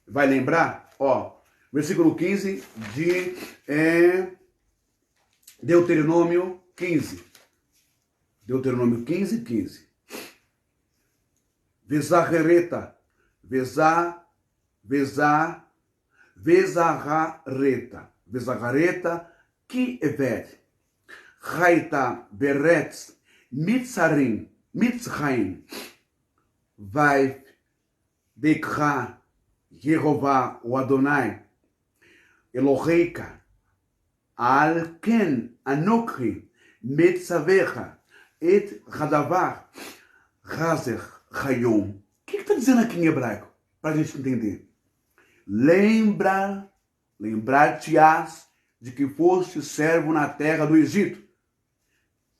vai lembrar? Ó, versículo 15 de Deuteronômio 15. Deuteronômio 15, 15. Vezarreta, vezarreta, que evet. Raita beretz Mitzrayim, vai dekha Yehovah o Adonai Eloheika al ken anokhi metzavecha et hadavar razer hayom. O que está dizendo aqui em hebraico? Para a gente entender. Lembrar-te-ás de que foste servo na terra do Egito,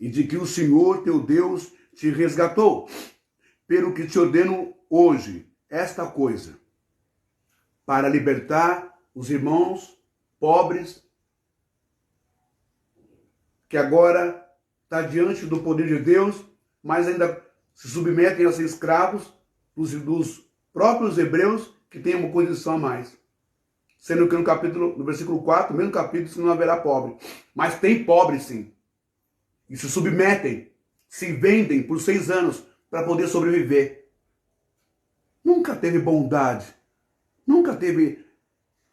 e de que o Senhor teu Deus te resgatou, pelo que te ordeno hoje esta coisa, para libertar os irmãos pobres, que agora está diante do poder de Deus, mas ainda se submetem a ser escravos dos próprios hebreus, que têm uma condição a mais. Sendo que no versículo 4, mesmo capítulo, diz que não haverá pobre. Mas tem pobre sim. E se submetem, se vendem por 6 anos para poder sobreviver. Nunca teve bondade. Nunca teve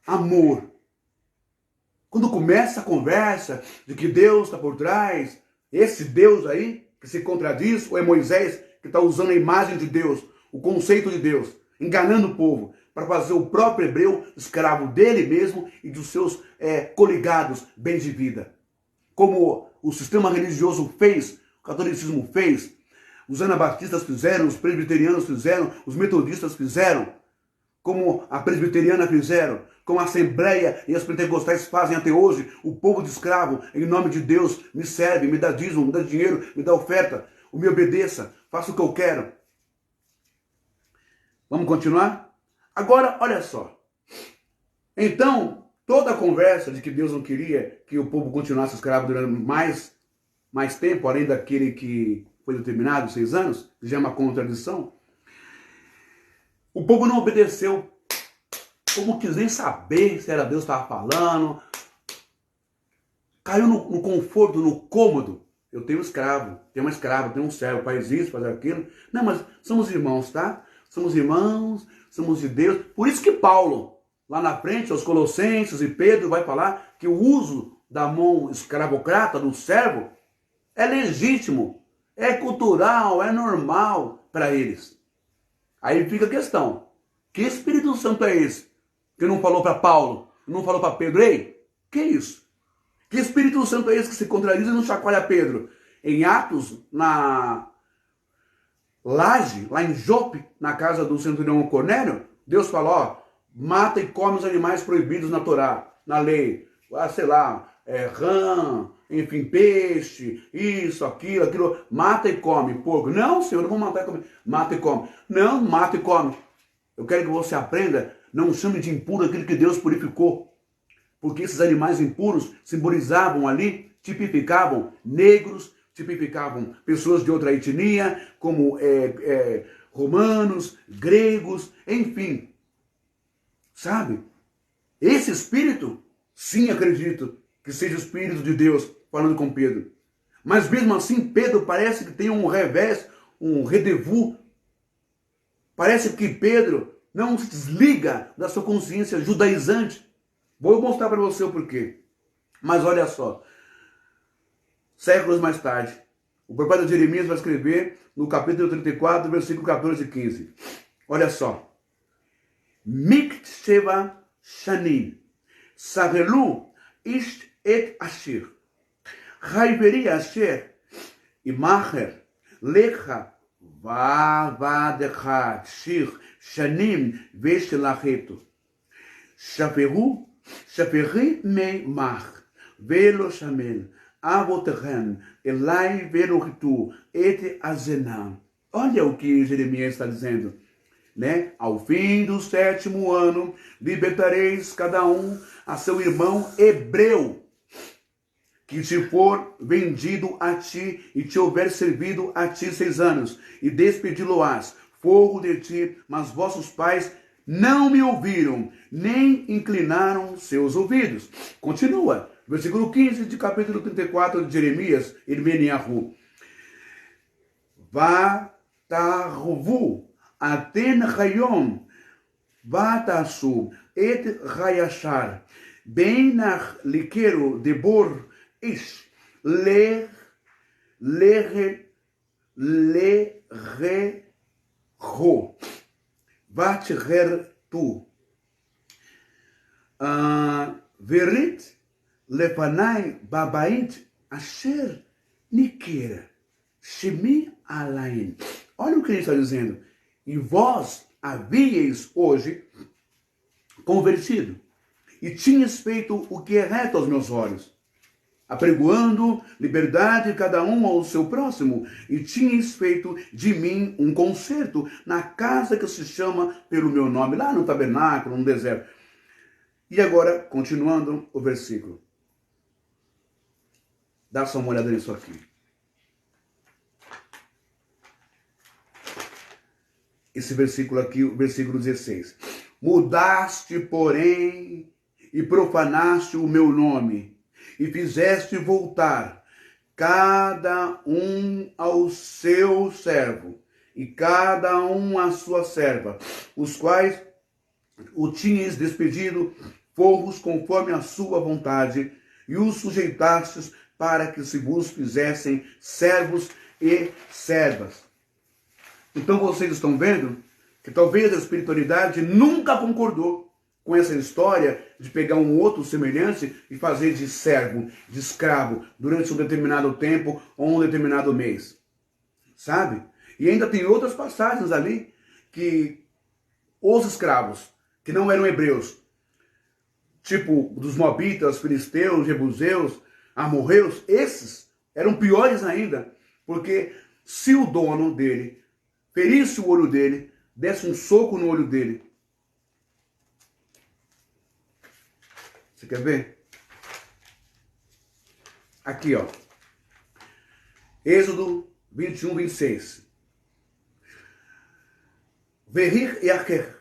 amor. Quando começa a conversa de que Deus está por trás, esse Deus aí que se contradiz, ou é Moisés que está usando a imagem de Deus, o conceito de Deus. enganando o povo, para fazer o próprio hebreu escravo dele mesmo e dos seus coligados bens de vida. Como o sistema religioso fez, o catolicismo fez, os anabatistas fizeram, os presbiterianos fizeram, os metodistas fizeram, como a presbiteriana fizeram, como a Assembleia e as pentecostais fazem até hoje. O povo de escravo, em nome de Deus, me serve, me dá dízimo, me dá dinheiro, me dá oferta, me obedeça, faça o que eu quero. Vamos continuar? Agora, olha só. Então, toda a conversa de que Deus não queria que o povo continuasse escravo durante mais tempo, além daquele que foi determinado, 6 anos, que já é uma contradição, o povo não obedeceu. Como quis nem saber se era Deus que estava falando. Caiu no conforto, no cômodo. Eu tenho um escravo, tenho uma escrava, tenho um servo, faz isso, faz aquilo. Não, mas somos irmãos, tá? Somos irmãos, somos de Deus. Por isso que Paulo, lá na frente, aos Colossenses e Pedro, vai falar que o uso da mão escravocrata, do servo, é legítimo, é cultural, é normal para eles. Aí fica a questão. Que Espírito Santo é esse? Que não falou para Paulo, não falou para Pedro, ei, que isso? Que Espírito Santo é esse que se contradiz e não chacoalha Pedro? Em Atos, na laje, lá em Jope, na casa do centurião Cornélio, Deus falou, ó, mata e come os animais proibidos na Torá, na lei. Sei lá, rã, enfim, peixe, isso, aquilo, mata e come, porco. Não, Senhor, não vou matar e comer. Mata e come. Não, mata e come. Eu quero que você aprenda, não chame de impuro aquilo que Deus purificou. Porque esses animais impuros simbolizavam ali, tipificavam negros, tipificavam pessoas de outra etnia, como romanos, gregos, enfim. Sabe? Esse espírito, sim, acredito que seja o Espírito de Deus falando com Pedro. Mas mesmo assim, Pedro parece que tem um revés, um rendezvous. Parece que Pedro não se desliga da sua consciência judaizante. Vou mostrar para você o porquê. Mas olha só. Séculos mais tarde, o profeta Jeremias vai escrever no capítulo 34, versículo 14 e 15. Olha só. Miktsheva shanim, sarelu ish et ashir, haiveri asher, imacher, lecha, vavadechat, shir, shanim, veshlachetu, shaferu, shaferi me mach, velo shamel, avoterem, elai velo ritu, et azenam. Olha o que Jeremias está dizendo. Né? Ao fim do 7º ano, libertareis cada um a seu irmão hebreu, que te for vendido a ti e te houver servido a ti 6 anos, e despedi-lo-ás, fogo de ti, mas vossos pais não me ouviram, nem inclinaram seus ouvidos. Continua, versículo 15 de capítulo 34 de Jeremias, Irmeniahu. Vatarvu Aten Hayom Vatasu et Hayashar Benach Likero Debor Ish Le Ho Vatcher Tu Verit Lepanai Babait Asher Nikera Shemi Alain. Olha o que ele está dizendo. E vós havíeis hoje convertido, e tinhas feito o que é reto aos meus olhos, apregoando liberdade cada um ao seu próximo, e tinhas feito de mim um concerto na casa que se chama pelo meu nome, lá no tabernáculo, no deserto. E agora, continuando o versículo. Dá só uma olhada nisso aqui. Esse versículo aqui, o versículo 16. Mudaste, porém, e profanaste o meu nome, e fizeste voltar cada um ao seu servo, e cada um à sua serva, os quais o tinhas despedido, fomos conforme a sua vontade, e os sujeitastes para que se vos fizessem servos e servas. Então vocês estão vendo que que talvez a espiritualidade nunca concordou com essa história de pegar um outro semelhante e fazer de servo, de escravo, durante um determinado tempo ou um determinado mês. Sabe? E ainda tem outras passagens ali que os escravos, que não eram hebreus, tipo dos moabitas, filisteus, jebuseus, amorreus, esses eram piores ainda, porque se o dono dele ferisse o olho dele, desse um soco no olho dele. Você quer ver? Aqui, ó. Êxodo 21, 26. Verir yaker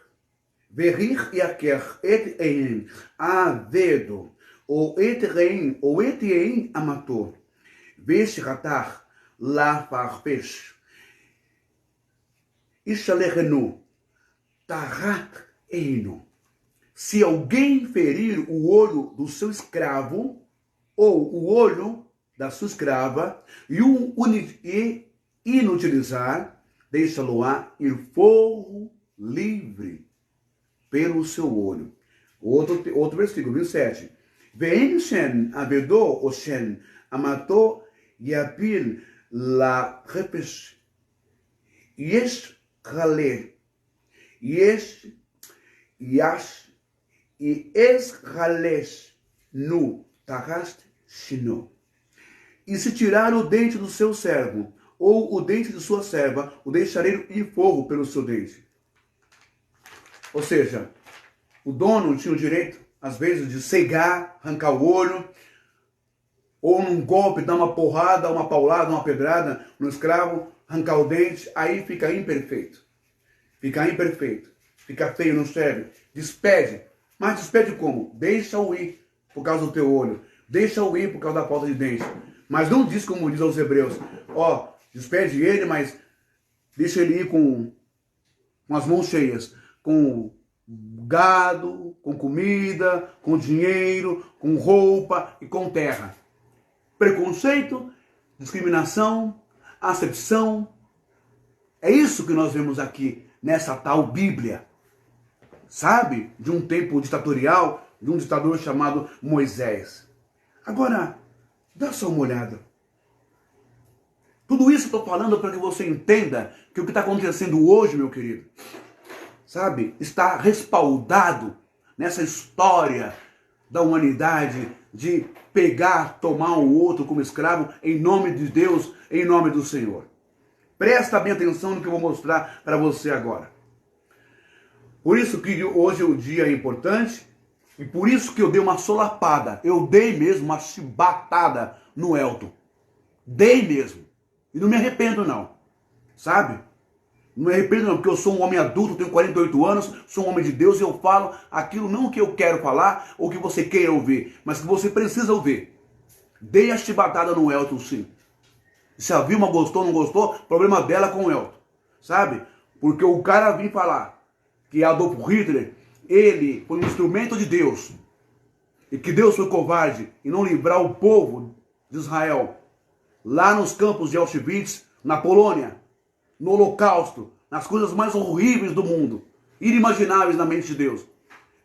et ein avedo, o et rein, o et ein amator, veshratar la farpesh, ishalechenu, tarat eino. Se alguém ferir o olho do seu escravo, ou o olho da sua escrava, e o inutilizar, deixa-lo-á ir fogo livre pelo seu olho. Outro versículo, 27. Ve'en shen avedou o shen amatou yapil la repesh. Yesh rale. Yesh yash. E esralesh nu tarast shino. E se tirar o dente do seu servo, ou o dente de sua serva, o deixarei ir fogo pelo seu dente. Ou seja, o dono tinha o direito, às vezes, de cegar, arrancar o olho, ou num golpe, dar uma porrada, uma paulada, uma pedrada no escravo, arrancar o dente, aí fica imperfeito. Fica imperfeito. Fica feio, não serve. Despede. Mas despede como? Deixa-o ir por causa do teu olho. Deixa-o ir por causa da falta de dente. Mas não diz como diz aos hebreus. Ó, despede ele, mas deixa ele ir com as mãos cheias. Com gado, com comida, com dinheiro, com roupa e com terra. Preconceito, discriminação, acepção. É isso que nós vemos aqui nessa tal Bíblia. Sabe? De um tempo ditatorial, de um ditador chamado Moisés. Agora, dá só uma olhada. Tudo isso eu estou falando para que você entenda que o que está acontecendo hoje, meu querido, sabe, está respaldado nessa história da humanidade de pegar, tomar o outro como escravo em nome de Deus, em nome do Senhor. Presta bem atenção no que eu vou mostrar para você agora. Por isso que hoje o dia é importante e por isso que eu dei uma solapada. Eu dei mesmo uma chibatada no Elton. Dei mesmo. E não me arrependo não. Sabe? Não me arrependo não, porque eu sou um homem adulto, tenho 48 anos, sou um homem de Deus e eu falo aquilo não que eu quero falar ou que você queira ouvir, mas que você precisa ouvir. Dei a chibatada no Elton, sim. Se a Vilma gostou ou não gostou, problema dela com o Elton. Sabe? Porque o cara vem falar que Adolf Hitler, ele foi um instrumento de Deus, e que Deus foi covarde em não livrar o povo de Israel, lá nos campos de Auschwitz, na Polônia, no Holocausto, nas coisas mais horríveis do mundo, inimagináveis na mente de Deus.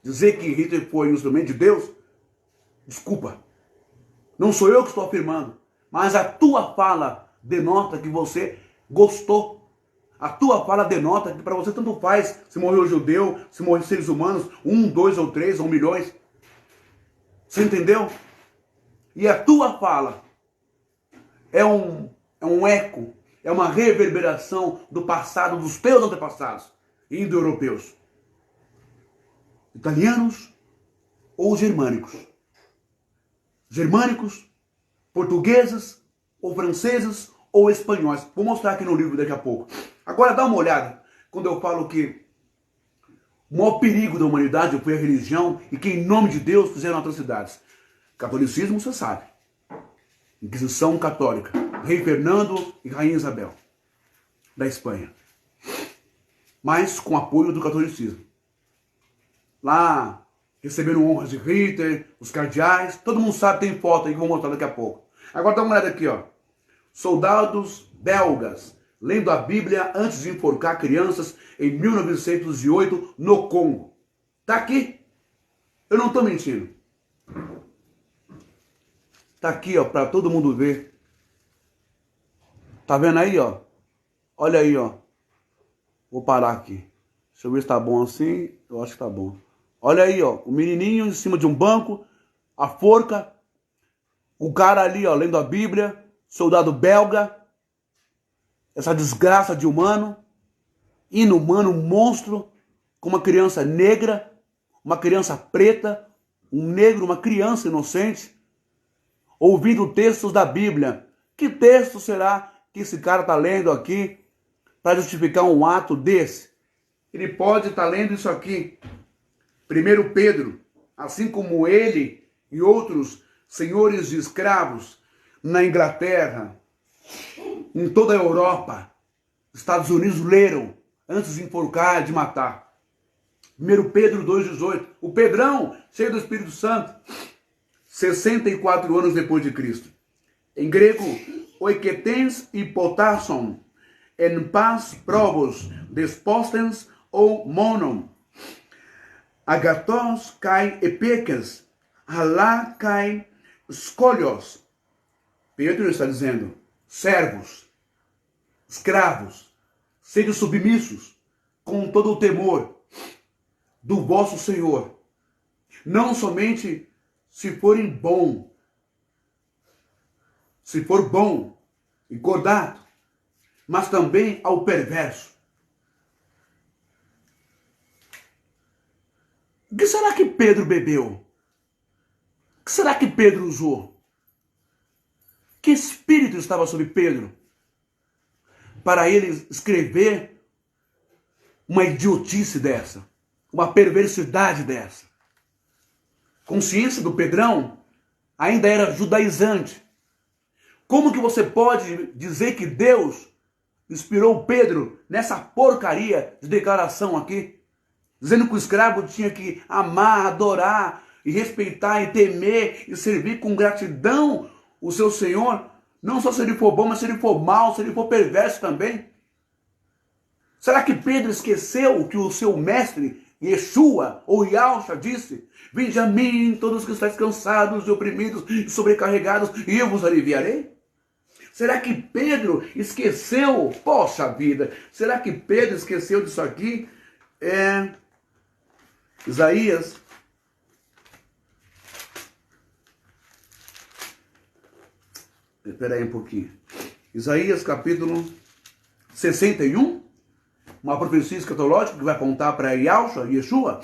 Dizer que Hitler foi um instrumento de Deus, desculpa, não sou eu que estou afirmando, mas a tua fala denota que você gostou. A tua fala denota que para você tanto faz se morreu judeu, se morreu seres humanos, 1, 2 ou 3 ou milhões. Você entendeu? E a tua fala é um eco, é uma reverberação do passado dos teus antepassados, indo-europeus. Italianos ou germânicos. Germânicos, portugueses ou franceses ou espanhóis. Vou mostrar aqui no livro daqui a pouco. Agora dá uma olhada, quando eu falo que o maior perigo da humanidade foi a religião e que em nome de Deus fizeram atrocidades. Catolicismo, você sabe. Inquisição católica. Rei Fernando e Rainha Isabel, da Espanha. Mas com apoio do catolicismo. Lá, receberam honras de Hitler, os cardeais, todo mundo sabe, tem foto aí que eu vou mostrar daqui a pouco. Agora dá uma olhada aqui, ó. Soldados belgas lendo a Bíblia antes de enforcar crianças em 1908 no Congo. Está aqui. Eu não estou mentindo. Está aqui, ó, para todo mundo ver. Tá vendo aí, ó? Olha aí, ó. Vou parar aqui. Deixa eu ver se tá bom assim. Eu acho que tá bom. Olha aí, ó. O menininho em cima de um banco. A forca. O cara ali, ó, lendo a Bíblia. Soldado belga. Essa desgraça de humano. Inumano, monstro. Com uma criança negra. Uma criança preta. Um negro, uma criança inocente. Ouvindo textos da Bíblia. Que texto será que esse cara está lendo aqui para justificar um ato desse? Ele pode estar lendo isso aqui. 1 Pedro, assim como ele e outros senhores de escravos na Inglaterra, em toda a Europa, Estados Unidos leram antes de enforcar, de matar. 1 Pedro 2,18. O Pedrão, cheio do Espírito Santo, 64 anos depois de Cristo. Em grego, oiketens hypotasson, en pas probos, despostens ou monon, agatos kai epekes, halá kai skolios. Pedro está dizendo, servos, escravos, sejam submissos, com todo o temor do vosso Senhor, não somente se forem bom, se for bom e cordato, mas também ao perverso. O que será que Pedro bebeu? O que será que Pedro usou? Que espírito estava sobre Pedro para ele escrever uma idiotice dessa, uma perversidade dessa? Consciência do Pedrão ainda era judaizante. Como que você pode dizer que Deus inspirou Pedro nessa porcaria de declaração aqui? Dizendo que o escravo tinha que amar, adorar e respeitar e temer e servir com gratidão o seu Senhor. Não só se ele for bom, mas se ele for mau, se ele for perverso também. Será que Pedro esqueceu que o seu mestre, Yeshua ou Yahshua, disse: vinde a mim todos que estáis cansados e oprimidos e sobrecarregados, e eu vos aliviarei? Será que Pedro esqueceu? Poxa vida, será que Pedro esqueceu disso aqui? Isaías. Espera aí um pouquinho. Isaías capítulo 61. Uma profecia escatológica que vai apontar para Yahshua, Yeshua.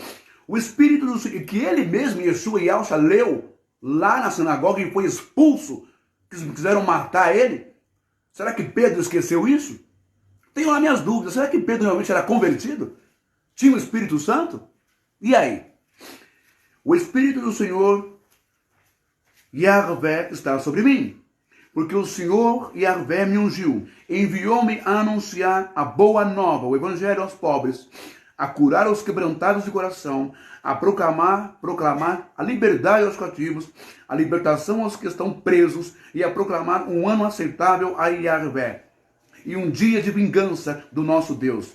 O Espírito que ele mesmo, Yeshua e Yahshua, leu lá na sinagoga e foi expulso. Quiseram matar ele. Será que Pedro esqueceu isso? Tenho lá minhas dúvidas. Será que Pedro realmente era convertido? Tinha o Espírito Santo? E aí? O Espírito do Senhor, Yahvé, está sobre mim. Porque o Senhor, Yahvé, me ungiu. Enviou-me a anunciar a boa nova, o evangelho aos pobres, a curar os quebrantados de coração, a proclamar a liberdade aos cativos, a libertação aos que estão presos e a proclamar um ano aceitável a Yahvé e um dia de vingança do nosso Deus,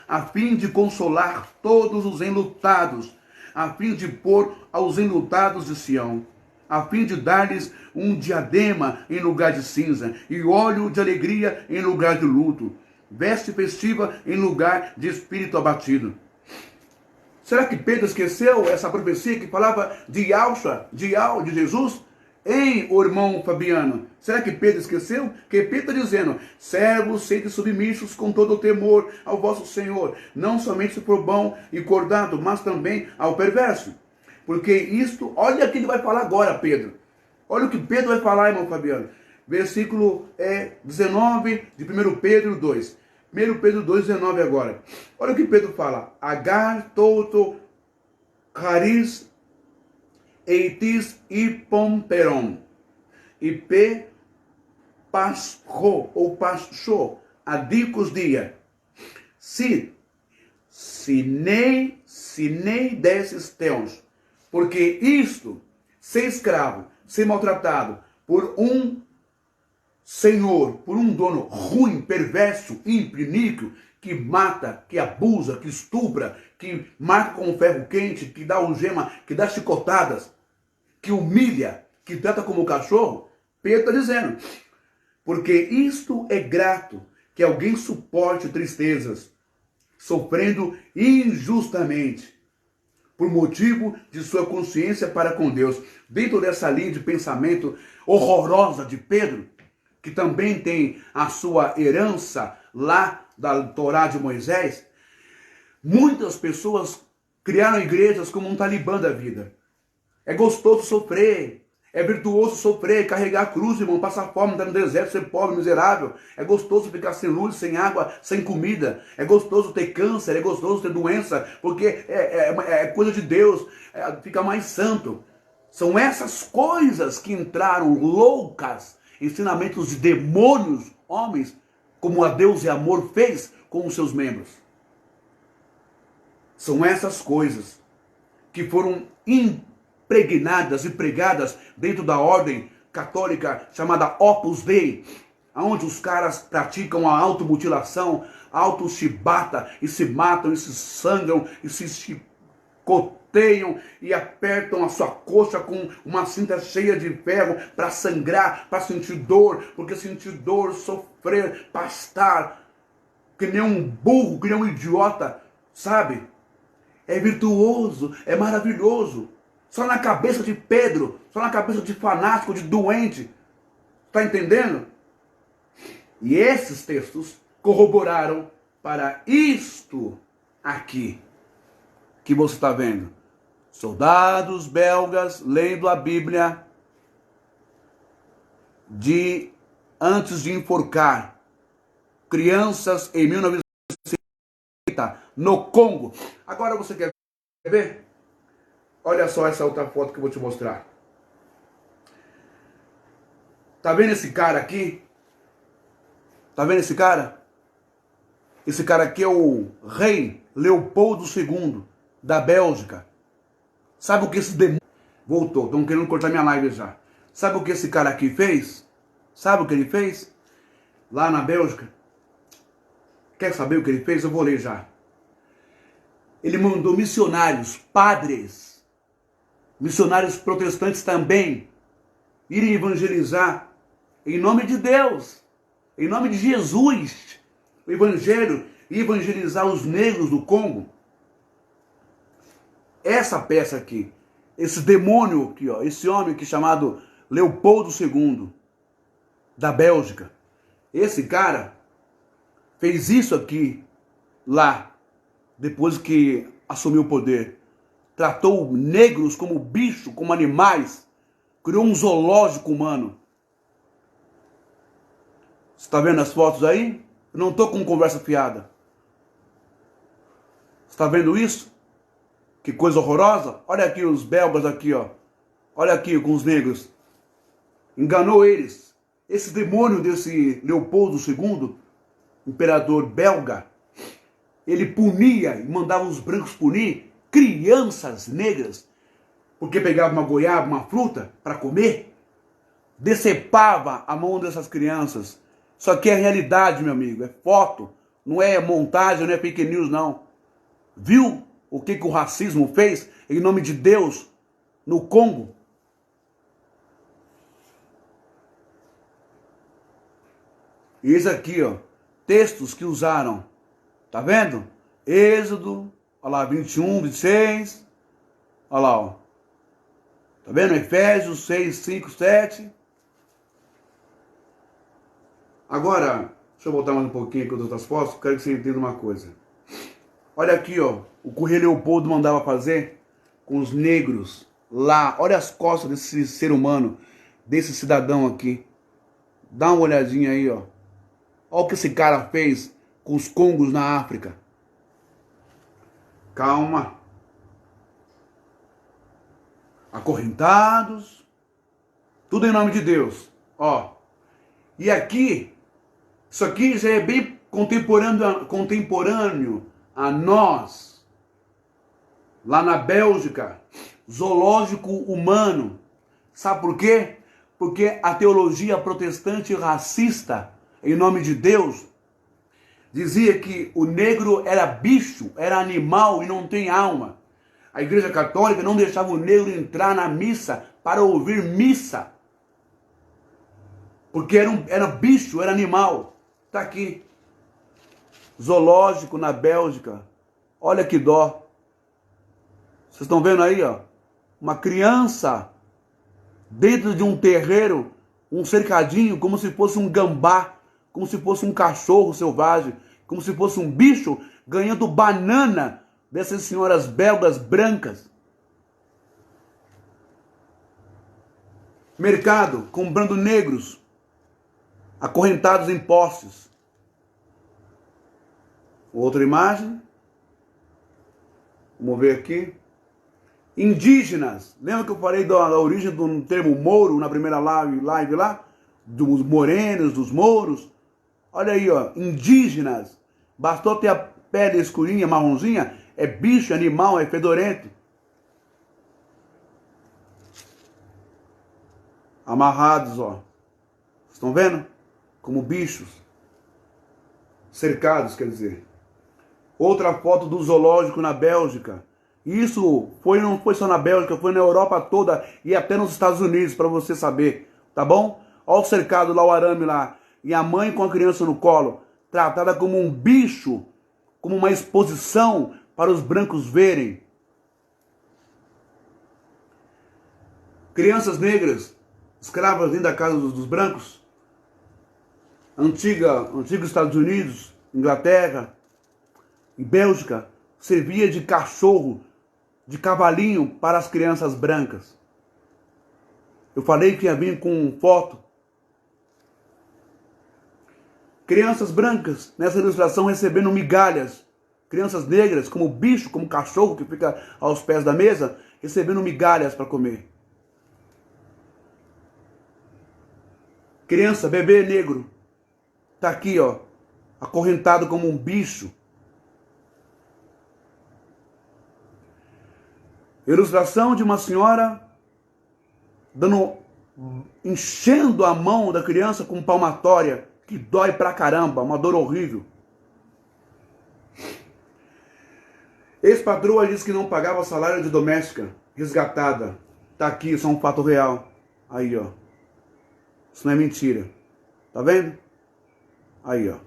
a fim de consolar todos os enlutados, a fim de pôr aos enlutados de Sião, a fim de dar-lhes um diadema em lugar de cinza e óleo de alegria em lugar de luto, veste festiva em lugar de espírito abatido. Será que Pedro esqueceu essa profecia que falava de Yahshua, de Jesus? Hein, o irmão Fabiano? Será que Pedro esqueceu? Que Pedro está dizendo: servos, sede submissos com todo o temor ao vosso Senhor, não somente se for bom e cordato, mas também ao perverso. Porque isto, olha o que ele vai falar agora, Pedro. Olha o que Pedro vai falar, irmão Fabiano. Versículo 19 de 1 Pedro 2. 1 Pedro 2,19 agora. Olha o que Pedro fala. Agar toto charis eitis ipomperon. Ipe pascho ou pascho adicos dia. Sinei desses teus. Porque isto, ser escravo, ser maltratado por um senhor por um dono ruim, perverso, ímpio, iníquo, que mata, que abusa, que estupra, que marca com ferro quente, que dá algema, que dá chicotadas, que humilha, que trata como cachorro, Pedro está dizendo, porque isto é grato, que alguém suporte tristezas, sofrendo injustamente, por motivo de sua consciência para com Deus. Dentro dessa linha de pensamento horrorosa de Pedro, que também tem a sua herança lá da Torá de Moisés, muitas pessoas criaram igrejas como um talibã da vida. É gostoso sofrer, é virtuoso sofrer, carregar a cruz, irmão, passar fome, estar no deserto, ser pobre, miserável. É gostoso ficar sem luz, sem água, sem comida. É gostoso ter câncer, é gostoso ter doença, porque é coisa de Deus, fica mais santo. São essas coisas que entraram loucas, ensinamentos de demônios, homens, como a Deus e Amor fez com os seus membros. São essas coisas que foram impregnadas e pregadas dentro da ordem católica chamada Opus Dei, onde os caras praticam a automutilação, auto-chibata, e se matam, e se sangram, e se chicoteiam, e apertam a sua coxa com uma cinta cheia de ferro para sangrar, para sentir dor, porque sentir dor, sofrer, pastar, que nem um burro, que nem um idiota, sabe? É virtuoso, é maravilhoso. Só na cabeça de Pedro, só na cabeça de fanático, de doente. Está entendendo? E esses textos corroboraram para isto aqui que você está vendo. Soldados belgas lendo a Bíblia antes de enforcar crianças em 1960 no Congo. Agora você quer ver? Olha só essa outra foto que eu vou te mostrar. Tá vendo esse cara aqui? Tá vendo esse cara? Esse cara aqui é o rei Leopoldo II da Bélgica. Sabe o que esse demônio... Voltou, estão querendo cortar minha live já. Sabe o que esse cara aqui fez? Sabe o que ele fez? Lá na Bélgica. Quer saber o que ele fez? Eu vou ler já. Ele mandou missionários, padres, missionários protestantes também, irem evangelizar em nome de Deus, em nome de Jesus, o evangelho, e evangelizar os negros do Congo. Essa peça aqui, esse demônio aqui, ó, esse homem aqui chamado Leopoldo II, da Bélgica, esse cara fez isso aqui, lá, depois que assumiu o poder. Tratou negros como bicho, como animais. Criou um zoológico humano. Você está vendo as fotos aí? Eu não estou com conversa fiada. Você está vendo isso? Que coisa horrorosa. Olha aqui os belgas aqui, ó. Olha aqui com os negros. Enganou eles. Esse demônio desse Leopoldo II, imperador belga, ele punia e mandava os brancos punir crianças negras, porque pegava uma goiaba, uma fruta para comer, decepava a mão dessas crianças. Isso aqui é realidade, meu amigo, é foto, não é montagem, não é fake news, não. Viu o que o racismo fez em nome de Deus no Congo? E isso aqui, ó, textos que usaram. Tá vendo? Êxodo, olha lá, 21, 26. Olha lá, ó. Tá vendo? Efésios 6, 5, 7. Agora, deixa eu voltar mais um pouquinho aqui com as outras fotos, quero que você entenda uma coisa. Olha aqui, ó, o que o rei Leopoldo mandava fazer com os negros lá. Olha as costas desse ser humano, desse cidadão aqui. Dá uma olhadinha aí, ó. Olha o que esse cara fez com os congos na África. Calma. Acorrentados. Tudo em nome de Deus. Ó. E aqui, isso aqui já é bem contemporâneo a nós. Lá na Bélgica, zoológico humano. Sabe por quê? Porque a teologia protestante racista, em nome de Deus, dizia que o negro era bicho, era animal e não tem alma. A Igreja Católica não deixava o negro entrar na missa para ouvir missa. Porque era bicho, era animal. Está aqui. Zoológico na Bélgica. Olha que dó. Vocês estão vendo aí, ó? Uma criança dentro de um terreiro, um cercadinho, como se fosse um gambá, como se fosse um cachorro selvagem, como se fosse um bicho, ganhando banana dessas senhoras belgas brancas. Mercado, comprando negros, acorrentados em postes. Outra imagem. Vamos ver aqui. Indígenas. Lembra que eu falei da origem do termo mouro na primeira live lá? Dos morenos, dos mouros. Olha aí, ó. Indígenas. Bastou ter a pele escurinha, marronzinha. É bicho, animal, é fedorento. Amarrados, ó. Estão vendo? Como bichos. Cercados, quer dizer. Outra foto do zoológico na Bélgica. Isso não foi só na Bélgica, foi na Europa toda e até nos Estados Unidos, para você saber, tá bom? Olha o cercado lá, o arame lá, e a mãe com a criança no colo, tratada como um bicho, como uma exposição para os brancos verem. Crianças negras, escravas dentro da casa dos brancos, antigo Estados Unidos, Inglaterra e Bélgica, servia de cachorro, de cavalinho para as crianças brancas. Eu falei que ia vir com foto. Crianças brancas, nessa ilustração, recebendo migalhas. Crianças negras, como bicho, como cachorro que fica aos pés da mesa, recebendo migalhas para comer. Criança, bebê negro, tá aqui, ó, acorrentado como um bicho. Ilustração de uma senhora enchendo a mão da criança com palmatória, que dói pra caramba, uma dor horrível. Ex-patroa disse que não pagava salário de doméstica, resgatada. Tá aqui, isso é um fato real. Aí, ó. Isso não é mentira. Tá vendo? Aí, ó.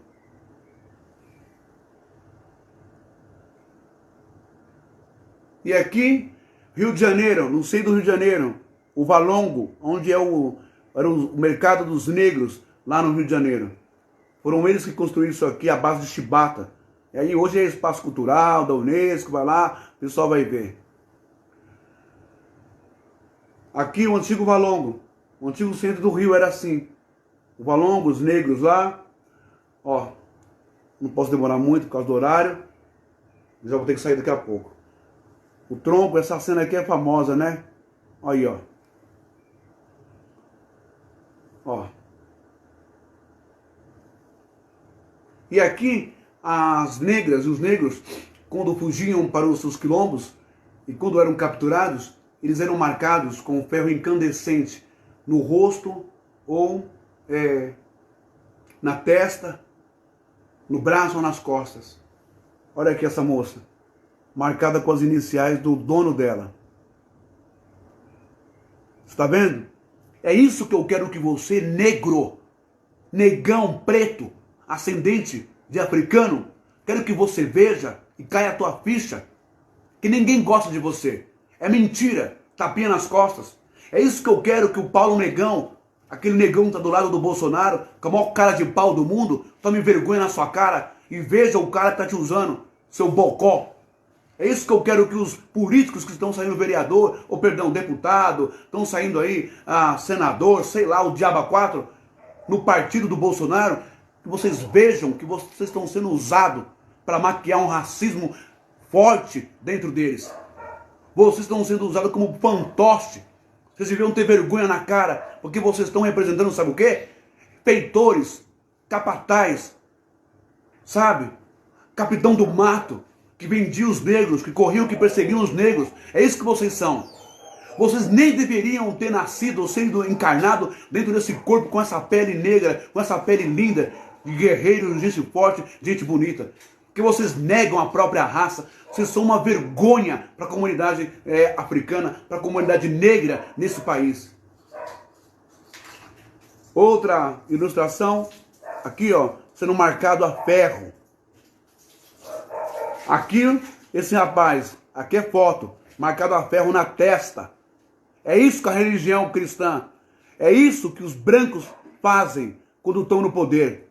E aqui, Rio de Janeiro, no centro do Rio de Janeiro, o Valongo, onde era o mercado dos negros, lá no Rio de Janeiro. Foram eles que construíram isso aqui à base de chibata. E aí hoje é espaço cultural da Unesco, vai lá, o pessoal vai ver. Aqui o antigo Valongo, o antigo centro do Rio era assim. O Valongo, os negros lá, ó, não posso demorar muito por causa do horário, já vou ter que sair daqui a pouco. O tronco, essa cena aqui é famosa, né? Olha aí, ó. Ó. E aqui, as negras e os negros, quando fugiam para os seus quilombos e quando eram capturados, eles eram marcados com ferro incandescente no rosto ou na testa, no braço ou nas costas. Olha aqui essa moça, marcada com as iniciais do dono dela. Está vendo? É isso que eu quero que você, negro, negão, preto, ascendente de africano, quero que você veja e caia a tua ficha, que ninguém gosta de você. É mentira, tapinha nas costas. É isso que eu quero que o Paulo Negão, aquele negão que está do lado do Bolsonaro, com a maior cara de pau do mundo, tome vergonha na sua cara e veja o cara que está te usando, seu bocó. É isso que eu quero que os políticos que estão saindo vereador, ou perdão, deputado, estão saindo aí senador, sei lá, o diabo 4, no partido do Bolsonaro, que vocês vejam que vocês estão sendo usados para maquiar um racismo forte dentro deles. Vocês estão sendo usados como fantoche. Vocês deviam ter vergonha na cara, porque vocês estão representando, sabe o quê? Feitores, capataz, sabe? Capitão do mato, que vendia os negros, que corriam, que perseguiam os negros. É isso que vocês são. Vocês nem deveriam ter nascido ou sido encarnado dentro desse corpo com essa pele negra, com essa pele linda, de guerreiro, gente forte, gente bonita. Porque vocês negam a própria raça. Vocês são uma vergonha para a comunidade africana, para a comunidade negra nesse país. Outra ilustração, aqui ó, sendo marcado a ferro. Aqui, esse rapaz, aqui é foto, marcado a ferro na testa. É isso que a religião cristã, é isso que os brancos fazem quando estão no poder.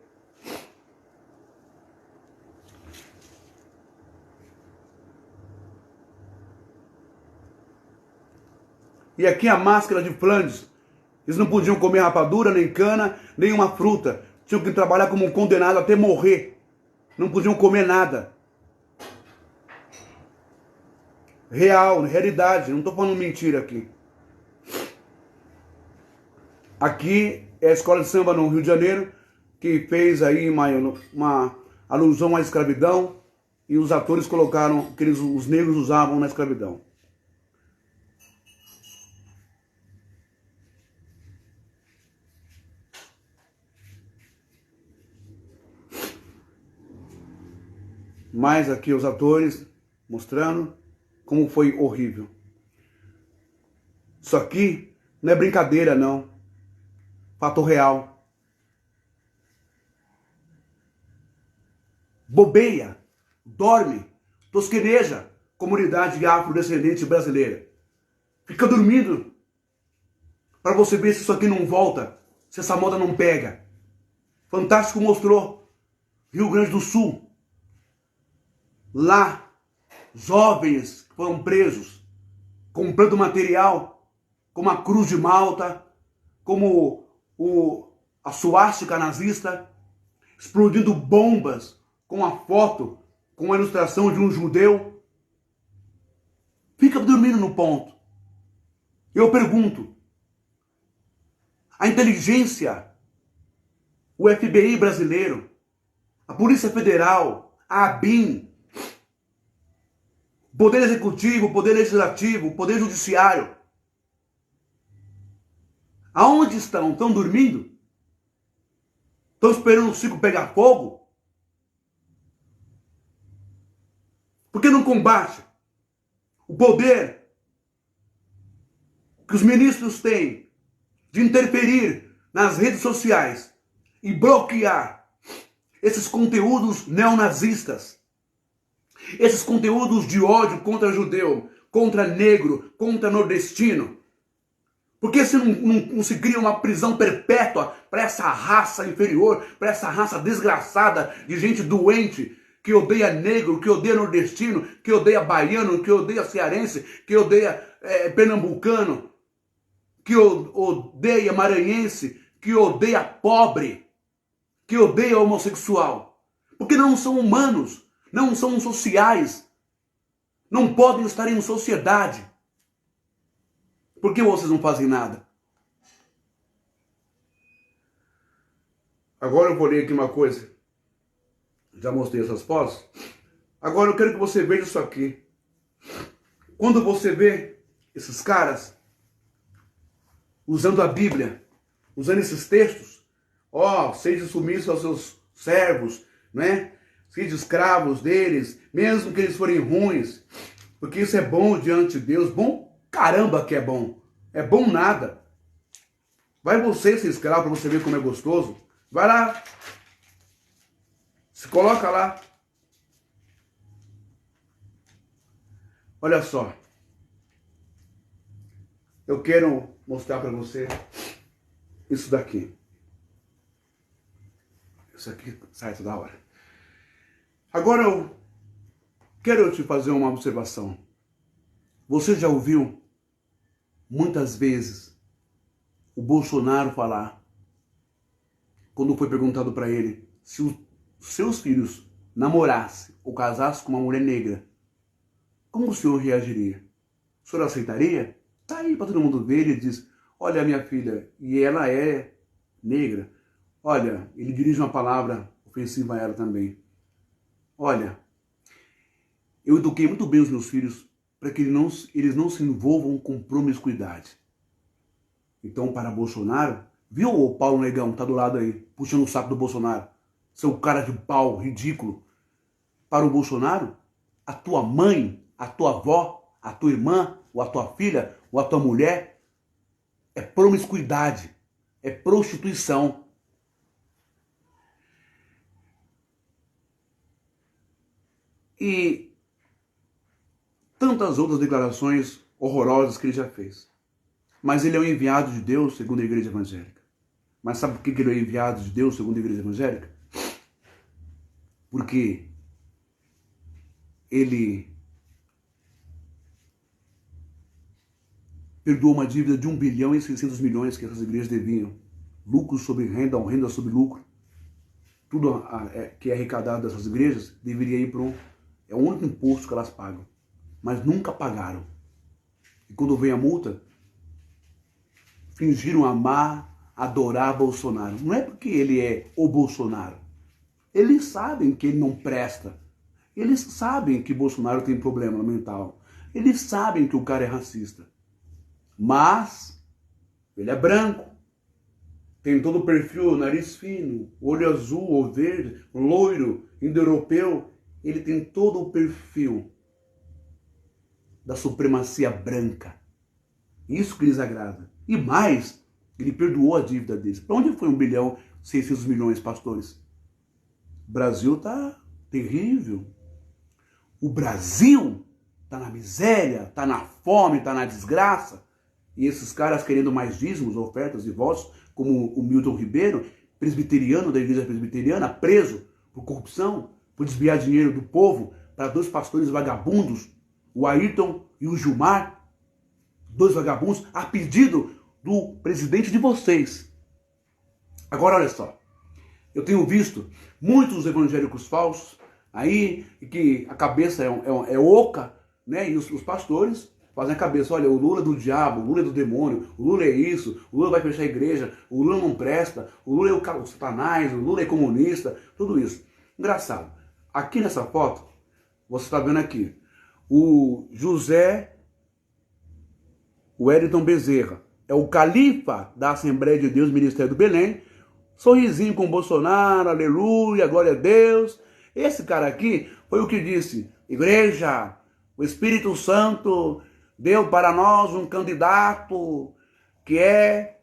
E aqui a máscara de Flandres. Eles não podiam comer rapadura, nem cana, nem uma fruta. Tinham que trabalhar como um condenado até morrer. Não podiam comer nada. Real, realidade. Não estou falando mentira aqui. Aqui é a escola de samba no Rio de Janeiro, que fez aí uma alusão à escravidão. E os atores colocaram que os negros usavam na escravidão. Mais aqui os atores mostrando como foi horrível. Isso aqui não é brincadeira, não. Fato real. Bobeia, dorme, tosqueneja, comunidade afrodescendente brasileira. Fica dormindo para você ver se isso aqui não volta, se essa moda não pega. Fantástico mostrou. Rio Grande do Sul. Lá, jovens foram presos, comprando material, como a Cruz de Malta, como a suástica nazista, explodindo bombas com a foto, com a ilustração de um judeu. Fica dormindo no ponto. Eu pergunto, a inteligência, o FBI brasileiro, a Polícia Federal, a ABIN, Poder Executivo, Poder Legislativo, Poder Judiciário. Aonde estão? Estão dormindo? Estão esperando o circo pegar fogo? Por que não combate o poder que os ministros têm de interferir nas redes sociais e bloquear esses conteúdos neonazistas? Esses conteúdos de ódio contra judeu, contra negro, contra nordestino. Por que se não se cria uma prisão perpétua para essa raça inferior, para essa raça desgraçada de gente doente, que odeia negro, que odeia nordestino, que odeia baiano, que odeia cearense, que odeia pernambucano, que odeia maranhense, que odeia pobre, que odeia homossexual? Porque não são humanos. Não são sociais, não podem estar em sociedade. Por que vocês não fazem nada? Agora eu vou ler aqui uma coisa. Já mostrei essas fotos. Agora eu quero que você veja isso aqui. Quando você vê esses caras usando a Bíblia, usando esses textos, seja submisso aos seus servos, né? Sede escravos deles, mesmo que eles forem ruins, porque isso é bom diante de Deus. Bom caramba que é bom. É bom nada. Vai você ser escravo para você ver como é gostoso. Vai lá. Se coloca lá. Olha só. Eu quero mostrar para você isso daqui. Isso aqui sai toda hora. Agora eu quero te fazer uma observação. Você já ouviu muitas vezes o Bolsonaro falar, quando foi perguntado para ele se os seus filhos namorassem ou casassem com uma mulher negra, como o senhor reagiria? O senhor aceitaria? Tá aí para todo mundo ver, ele diz, olha minha filha, e ela é negra. Olha, ele dirige uma palavra ofensiva a ela também. Olha, eu eduquei muito bem os meus filhos para que eles não se envolvam com promiscuidade. Então, para Bolsonaro, viu o Paulo Negão, tá do lado aí, puxando o saco do Bolsonaro, seu cara de pau, ridículo. Para o Bolsonaro, a tua mãe, a tua avó, a tua irmã, ou a tua filha, ou a tua mulher, é promiscuidade, é prostituição. E tantas outras declarações horrorosas que ele já fez. Mas ele é um enviado de Deus, segundo a igreja evangélica. Mas sabe por que ele é enviado de Deus, segundo a igreja evangélica? Porque ele perdoou uma dívida de 1 bilhão e 600 milhões que essas igrejas deviam. Lucro sobre renda, ou renda sobre lucro. Tudo que é arrecadado dessas igrejas deveria ir para é o único imposto que elas pagam. Mas nunca pagaram. E quando vem a multa, fingiram amar, adorar Bolsonaro. Não é porque ele é o Bolsonaro. Eles sabem que ele não presta. Eles sabem que Bolsonaro tem problema mental. Eles sabem que o cara é racista. Mas ele é branco. Tem todo o perfil, nariz fino, olho azul ou verde, loiro, indo-europeu. Ele tem todo o perfil da supremacia branca. Isso que lhes agrada. E mais, ele perdoou a dívida deles. Para onde foi 1 bilhão e 600 milhões, pastores? O Brasil está terrível. O Brasil está na miséria, está na fome, está na desgraça. E esses caras querendo mais dízimos, ofertas e votos, como o Milton Ribeiro, presbiteriano da igreja presbiteriana, preso por corrupção, por desviar dinheiro do povo para 2 pastores vagabundos, o Ayrton e o Gilmar, 2 vagabundos, a pedido do presidente de vocês. Agora, olha só, eu tenho visto muitos evangélicos falsos aí, que a cabeça é oca, né? E os pastores fazem a cabeça, olha, o Lula é do diabo, o Lula é do demônio, o Lula é isso, o Lula vai fechar a igreja, o Lula não presta, o Lula é o satanás, o Lula é comunista, tudo isso. Engraçado, aqui nessa foto, você está vendo aqui, o José Wellington Bezerra, é o califa da Assembleia de Deus, Ministério do Belém, sorrisinho com Bolsonaro, aleluia, glória a Deus. Esse cara aqui foi o que disse, igreja, o Espírito Santo deu para nós um candidato que é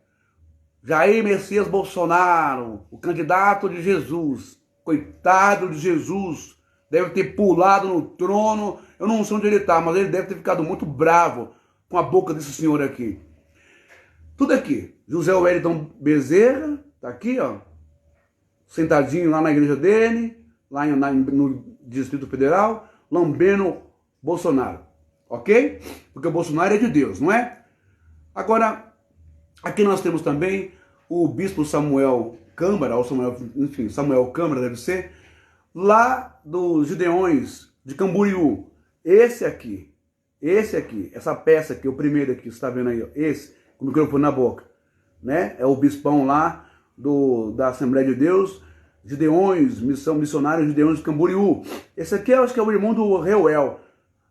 Jair Messias Bolsonaro, o candidato de Jesus. Coitado de Jesus, deve ter pulado no trono, eu não sei onde ele está, mas ele deve ter ficado muito bravo com a boca desse senhor aqui. Tudo aqui, José Wellington Bezerra, tá aqui, ó, sentadinho lá na igreja dele, lá no Distrito Federal, lambendo Bolsonaro, ok? Porque o Bolsonaro é de Deus, não é? Agora, aqui nós temos também o bispo Samuel Câmara, ou Samuel, enfim, Samuel Câmara deve ser, lá dos Gideões de Camboriú. Esse aqui, essa peça aqui, o primeiro aqui, você está vendo aí, ó, esse, com o microfone na boca, né? É o bispão lá da Assembleia de Deus, Gideões, missionários Gideões de Camboriú. Esse aqui eu acho que é o irmão do Reuel,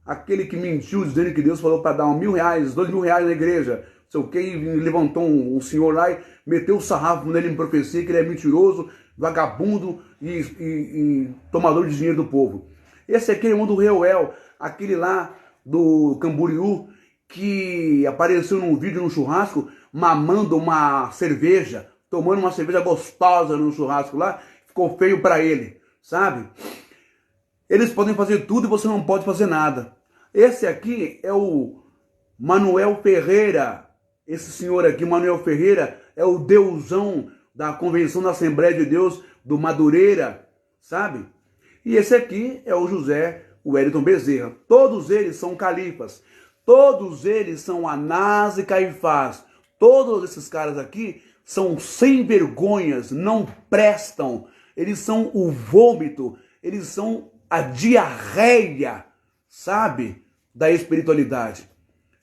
aquele que mentiu dizendo que Deus falou para dar R$1.000, R$2.000 na igreja, sei o que, e levantou um senhor lá e meteu o sarrafo nele em profecia, que ele é mentiroso, vagabundo e tomador de dinheiro do povo. Esse aqui é o irmão do Reuel, aquele lá do Camboriú, que apareceu num vídeo, num churrasco, mamando uma cerveja, tomando uma cerveja gostosa no churrasco lá, ficou feio para ele, sabe? Eles podem fazer tudo e você não pode fazer nada. Esse aqui é o Manuel Ferreira. Esse senhor aqui, Manuel Ferreira, é o deusão da Convenção da Assembleia de Deus do Madureira, sabe? E esse aqui é o José Wellington Bezerra. Todos eles são califas. Todos eles são Anás e Caifás. Todos esses caras aqui são sem vergonhas, não prestam. Eles são o vômito, eles são a diarreia, sabe, da espiritualidade.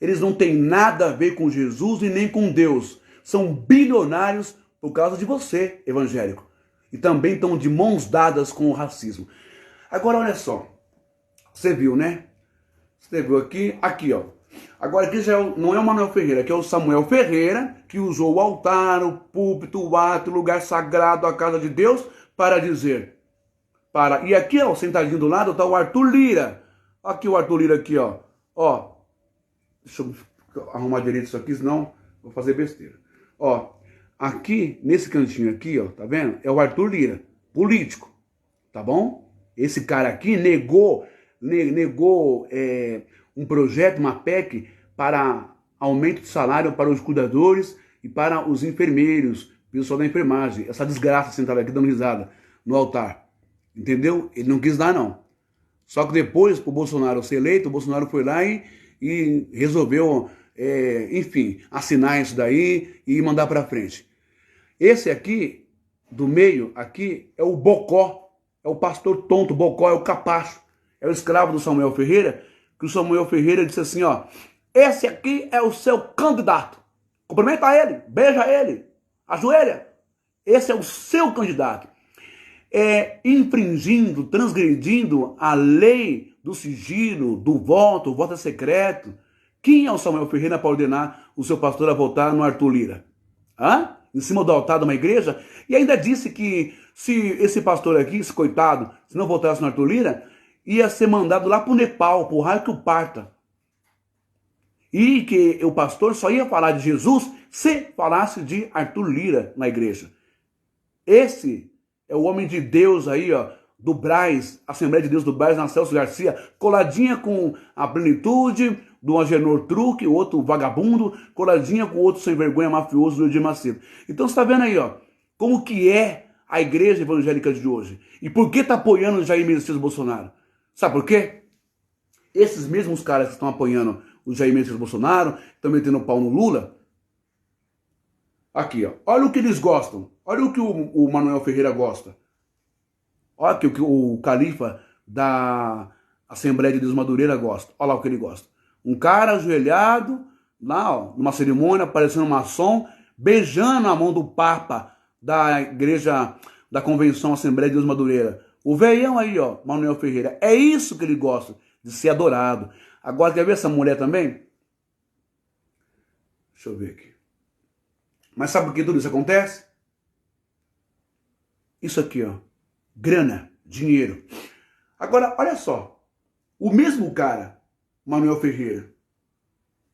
Eles não têm nada a ver com Jesus e nem com Deus. São bilionários por causa de você, evangélico. E também estão de mãos dadas com o racismo. Agora, olha só. Você viu, né? Escreveu aqui, aqui, ó. Agora aqui já não é o Manuel Ferreira, aqui é o Samuel Ferreira, que usou o altar, o púlpito, o ato, o lugar sagrado, a casa de Deus, para dizer. E aqui, ó, sentadinho do lado, está o Arthur Lira. Aqui o Arthur Lira aqui, ó. Ó, deixa eu arrumar direito isso aqui, senão vou fazer besteira. Ó, aqui, nesse cantinho aqui, ó, tá vendo? É o Arthur Lira, político, tá bom? Esse cara aqui negou um projeto, uma PEC, para aumento de salário para os cuidadores e para os enfermeiros, pessoal da enfermagem. Essa desgraça sentada aqui dando risada no altar. Entendeu? Ele não quis dar, não. Só que depois, para o Bolsonaro ser eleito, o Bolsonaro foi lá e resolveu, enfim, assinar isso daí e mandar para frente. Esse aqui, do meio, aqui, é o Bocó, é o pastor tonto, Bocó é o capacho, é o escravo do Samuel Ferreira, que o Samuel Ferreira disse assim, ó, esse aqui é o seu candidato. Cumprimenta ele, beija ele, ajoelha. Esse é o seu candidato. Infringindo, transgredindo a lei do sigilo, do voto, o voto é secreto. Quem é o Samuel Ferreira para ordenar o seu pastor a votar no Arthur Lira? Hã? Em cima do altar de uma igreja? E ainda disse que se esse pastor aqui, esse coitado, se não votasse no Arthur Lira, ia ser mandado lá para o Nepal, para o raio que o parta. E que o pastor só ia falar de Jesus se falasse de Arthur Lira na igreja. Esse é o homem de Deus aí, ó, do Brás, Assembleia de Deus do Brás, na Celso Garcia, coladinha com a plenitude do Agenor Truque, outro vagabundo, coladinha com outro sem vergonha mafioso do Edir Macedo. Então você está vendo aí, ó, como que é a igreja evangélica de hoje. E por que está apoiando o Jair Messias Bolsonaro? Sabe por quê? Esses mesmos caras que estão apoiando o Jair Messias Bolsonaro, estão metendo pau no Lula. Aqui, ó, olha o que eles gostam. Olha o que o Manuel Ferreira gosta. Olha o que o califa da Assembleia de Deus Madureira gosta. Olha lá o que ele gosta. Um cara ajoelhado, lá, ó, numa cerimônia, parecendo um maçom, beijando a mão do Papa da igreja, da Convenção Assembleia de Deus Madureira. O veião aí, ó, Manuel Ferreira. É isso que ele gosta, de ser adorado. Agora, quer ver essa mulher também? Deixa eu ver aqui. Mas sabe por que tudo isso acontece? Isso aqui, ó. Grana, dinheiro. Agora, olha só. O mesmo cara, Manuel Ferreira,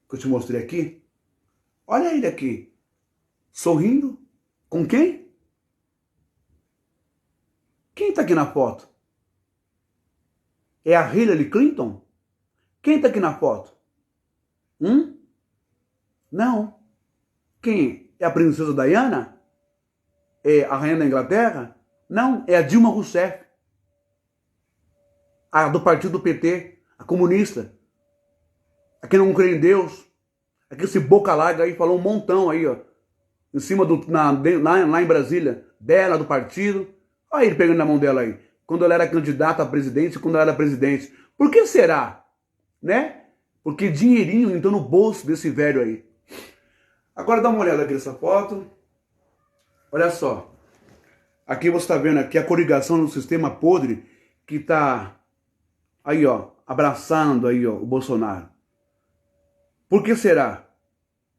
que eu te mostrei aqui, olha ele aqui, sorrindo. Com quem? Quem está aqui na foto? É a Hillary Clinton? Quem está aqui na foto? Não. Quem? É a princesa Diana? É a rainha da Inglaterra? Não, é a Dilma Rousseff. A do partido do PT, a comunista. A que não crê em Deus. A que esse boca larga aí falou um montão aí, ó. Em cima lá em Brasília, dela, do partido. Olha ele pegando na mão dela aí. Quando ela era candidata a presidente, quando ela era presidente. Por que será? Né? Porque dinheirinho entrou no bolso desse velho aí. Agora dá uma olhada aqui nessa foto. Olha só. Aqui você está vendo aqui a coligação do sistema podre que está aí, ó, abraçando aí, ó, o Bolsonaro. Por que será?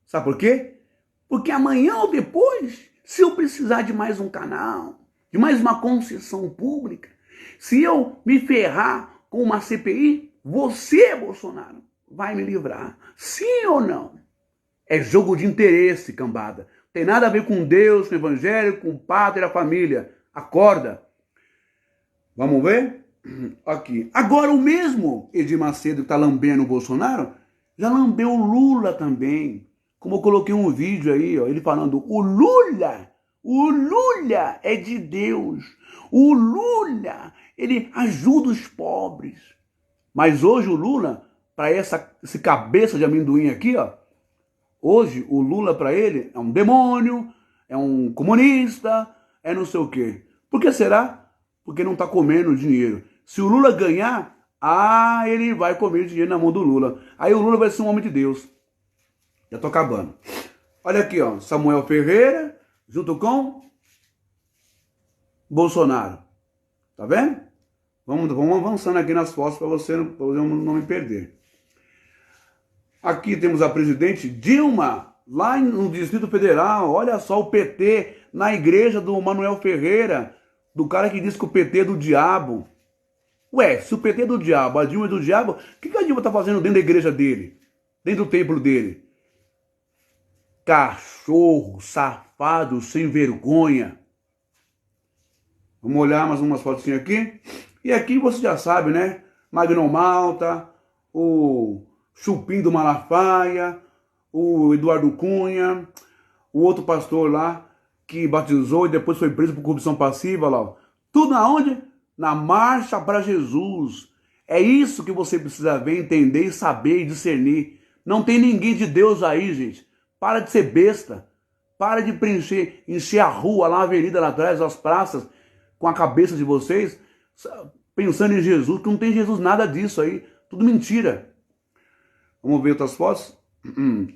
Sabe por quê? Porque amanhã ou depois, se eu precisar de mais um canal, de mais uma concessão pública, se eu me ferrar com uma CPI, você, Bolsonaro, vai me livrar. Sim ou não? É jogo de interesse, cambada. Tem nada a ver com Deus, com o Evangelho, com o pátria, a família. Acorda. Vamos ver? Aqui. Agora o mesmo Edir Macedo que está lambendo o Bolsonaro, já lambeu o Lula também. Como eu coloquei um vídeo aí, ó, ele falando, o Lula é de Deus. O Lula, ele ajuda os pobres. Mas hoje o Lula, para esse cabeça de amendoim aqui, ó, hoje o Lula para ele é um demônio, é um comunista, é não sei o quê. Por que será? Porque não está comendo dinheiro. Se o Lula ganhar, ele vai comer dinheiro na mão do Lula. Aí o Lula vai ser um homem de Deus. Já tô acabando. Olha aqui, ó, Samuel Ferreira, junto com Bolsonaro. Tá vendo? Vamos avançando aqui nas fotos para você não me perder. Aqui temos a presidente Dilma, lá no Distrito Federal. Olha só o PT na igreja do Manuel Ferreira, do cara que diz que o PT é do diabo. Ué, se o PT é do diabo, a Dilma é do diabo, o que a Dilma tá fazendo dentro da igreja dele? Dentro do templo dele? Cachorro, safado, sem vergonha. Vamos olhar mais umas fotinhas aqui. E aqui você já sabe, né? Magno Malta, o Chupim do Malafaia, o Eduardo Cunha, o outro pastor lá que batizou e depois foi preso por corrupção passiva, lá. Tudo aonde? Na marcha para Jesus. É isso que você precisa ver, entender e saber e discernir. Não tem ninguém de Deus aí, gente. Para de ser besta. Para de encher a rua lá, a avenida lá atrás, as praças, com a cabeça de vocês, pensando em Jesus, que não tem Jesus nada disso aí. Tudo mentira. Vamos ver outras fotos.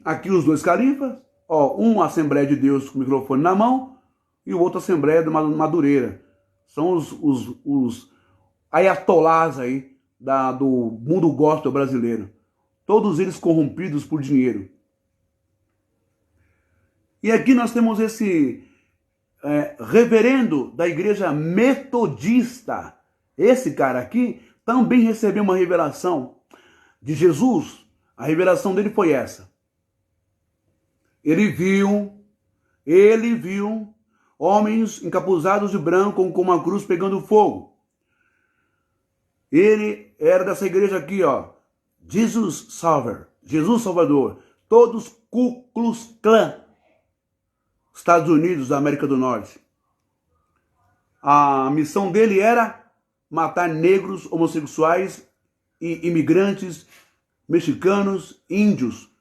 Aqui os dois califas. Ó, um Assembleia de Deus com o microfone na mão e o outro Assembleia de Madureira. São os ayatolás aí do mundo gospel brasileiro. Todos eles corrompidos por dinheiro. E aqui nós temos esse reverendo da igreja metodista. Esse cara aqui também recebeu uma revelação de Jesus. A revelação dele foi essa. Ele viu homens encapuzados de branco com uma cruz pegando fogo. Ele era dessa igreja aqui, ó. Jesus Salvador. Todos Ku Klux Klan. Estados Unidos da América do Norte. A missão dele era matar negros, homossexuais e imigrantes, mexicanos, índios,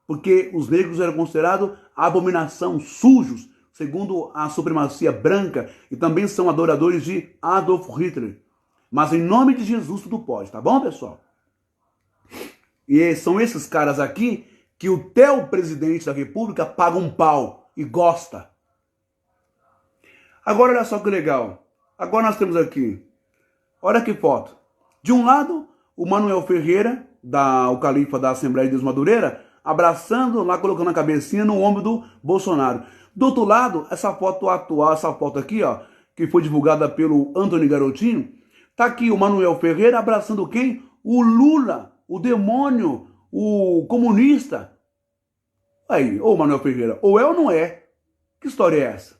porque os negros eram considerados abominação, sujos, segundo a supremacia branca, e também são adoradores de Adolf Hitler. Mas em nome de Jesus tudo pode, tá bom, pessoal? E são esses caras aqui que o teu presidente da República paga um pau e gosta. Agora olha só que legal. Agora nós temos aqui, olha que foto. De um lado, o Manuel Ferreira, o califa da Assembleia de Deus Madureira, abraçando lá, colocando a cabecinha no ombro do Bolsonaro. Do outro lado, essa foto atual, essa foto aqui, ó, que foi divulgada pelo Antony Garotinho, tá aqui o Manuel Ferreira abraçando quem? O Lula, o demônio, o comunista. Aí, ô Manuel Ferreira, ou é ou não é? Que história é essa?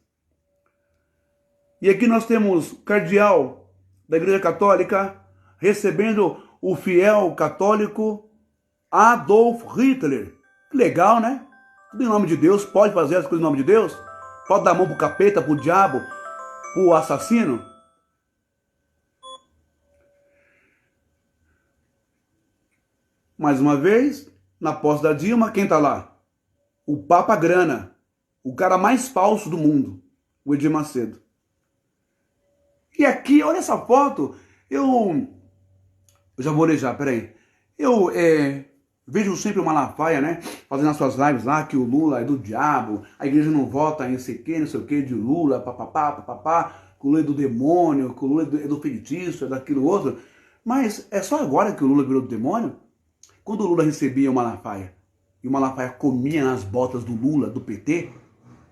E aqui nós temos o cardeal da Igreja Católica recebendo o fiel católico Adolf Hitler. Que legal, né? Tudo em nome de Deus. Pode fazer as coisas em nome de Deus? Pode dar a mão pro capeta, pro diabo, pro assassino? Mais uma vez, na posse da Dilma, quem tá lá? O Papa Grana. O cara mais falso do mundo. O Edir Macedo. E aqui, olha essa foto. Eu já vou ler já, peraí. Eu vejo sempre o Malafaia, né? Fazendo as suas lives lá, que o Lula é do diabo, a igreja não vota em não sei o que, de Lula, papapá, papapá, que o Lula é do demônio, que o Lula é do feitiço, é daquilo outro. Mas é só agora que o Lula virou do demônio? Quando o Lula recebia o Malafaia, e o Malafaia comia nas botas do Lula, do PT,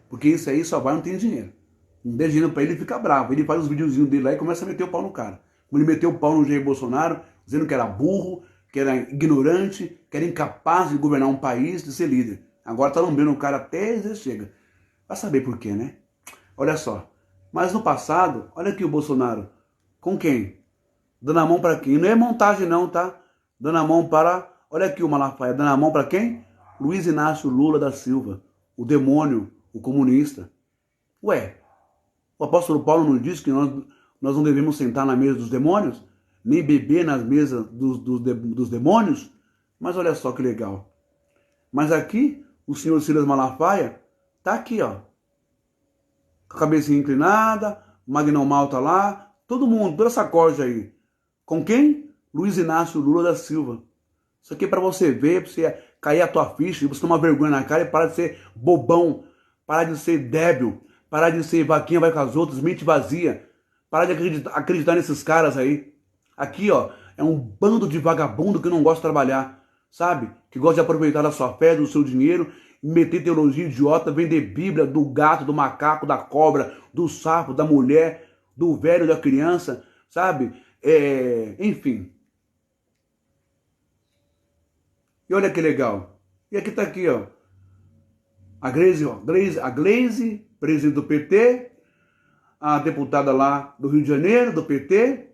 porque isso aí só vai não tem dinheiro. Não der dinheiro pra ele, ele fica bravo. Ele faz os videozinhos dele lá e começa a meter o pau no cara. Como ele meteu o pau no Jair Bolsonaro, dizendo que era burro, que era ignorante, que era incapaz de governar um país, de ser líder. Agora tá lambendo o cara até ele chega. Vai saber por quê, né? Olha só. Mas no passado, olha aqui o Bolsonaro. Com quem? Dando a mão para quem? Não é montagem não, tá? Dando a mão para... Olha aqui o Malafaia. Dando a mão para quem? Luiz Inácio Lula da Silva. O demônio, o comunista. Ué, o apóstolo Paulo não disse que nós não devemos sentar na mesa dos demônios? Nem beber nas mesas dos demônios? Mas olha só que legal. Mas aqui, o senhor Silas Malafaia tá aqui, ó. Com a cabecinha inclinada, o Magnão Malta lá, todo mundo, toda essa corja aí. Com quem? Luiz Inácio Lula da Silva. Isso aqui é pra você ver, pra você cair a tua ficha, você tomar vergonha na cara e parar de ser bobão, parar de ser débil, parar de ser vaquinha vai com as outras, mente vazia, parar de acreditar nesses caras aí. Aqui, ó, é um bando de vagabundo que não gosta de trabalhar. sabe? Que gosta de aproveitar da sua fé, do seu dinheiro, meter teologia idiota, vender Bíblia do gato, do macaco, da cobra, do sapo, da mulher, do velho, da criança, sabe? Enfim. E olha que legal. E aqui tá aqui, ó. A Gleisi, presidente do PT, a deputada lá do Rio de Janeiro, do PT,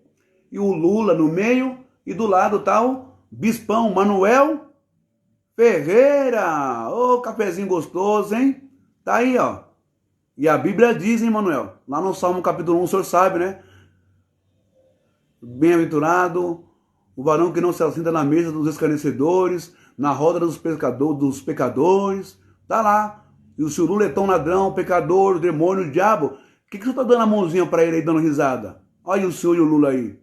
e o Lula no meio, e do lado tá o bispão Manuel Ferreira. Ô, cafezinho gostoso, hein? Tá aí, ó. E a Bíblia diz, hein, Manuel? Lá no Salmo capítulo 1, o senhor sabe, né? Bem-aventurado o varão que não se assenta na mesa dos escarnecedores, na roda dos pecadores. Tá lá. E o seu Lula é tão ladrão, pecador, demônio, diabo. O que você tá dando a mãozinha pra ele aí, dando risada? Olha o senhor e o Lula aí.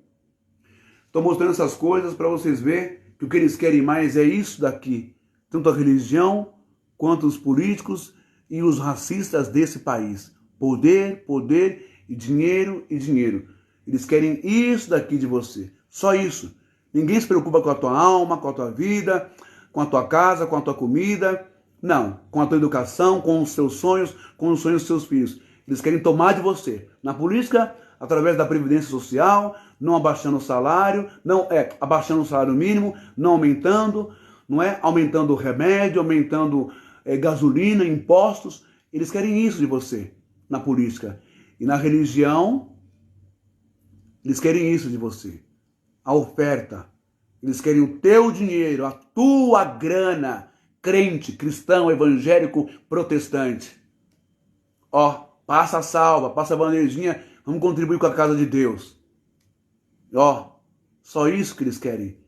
Tô mostrando essas coisas para vocês verem que o que eles querem mais é isso daqui. Tanto a religião, quanto os políticos e os racistas desse país. Poder, poder e dinheiro e dinheiro. Eles querem isso daqui de você. Só isso. Ninguém se preocupa com a tua alma, com a tua vida, com a tua casa, com a tua comida. Não. Com a tua educação, com os seus sonhos, com os sonhos dos seus filhos. Eles querem tomar de você. Na política, através da Previdência Social, não abaixando o salário, abaixando o salário mínimo, não aumentando, não é? Aumentando o remédio, aumentando gasolina, impostos. Eles querem isso de você na política. E na religião, eles querem isso de você. A oferta. Eles querem o teu dinheiro, a tua grana. Crente, cristão, evangélico, protestante. Ó, passa a salva, passa a bandejinha, vamos contribuir com a casa de Deus. Ó, só isso que eles querem.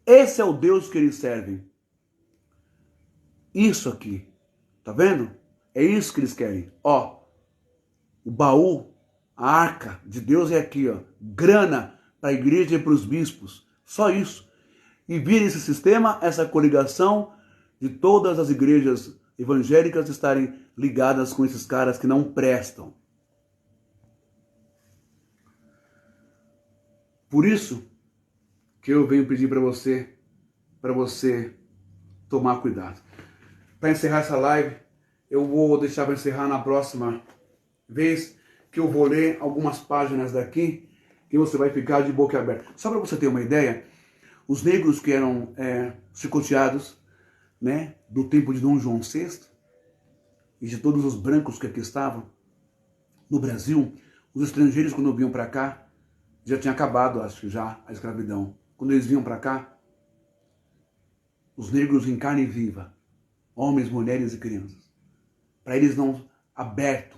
Esse é o Deus que eles servem. Isso aqui, tá vendo? É isso que eles querem. Ó, o baú, a arca de Deus é aqui, ó. Grana para a igreja e para os bispos. Só isso. E vira esse sistema, essa coligação de todas as igrejas evangélicas estarem ligadas com esses caras que não prestam. Por isso que eu venho pedir para você tomar cuidado. Para encerrar essa live, eu vou deixar para encerrar na próxima vez, que eu vou ler algumas páginas daqui, que você vai ficar de boca aberta. Só para você ter uma ideia, os negros que eram chicoteados, né, do tempo de Dom João VI, e de todos os brancos que aqui estavam, no Brasil, os estrangeiros quando vinham para cá, já tinha acabado, acho que já, a escravidão. Quando eles vinham para cá, os negros em carne viva, homens, mulheres e crianças, para eles não, aberto,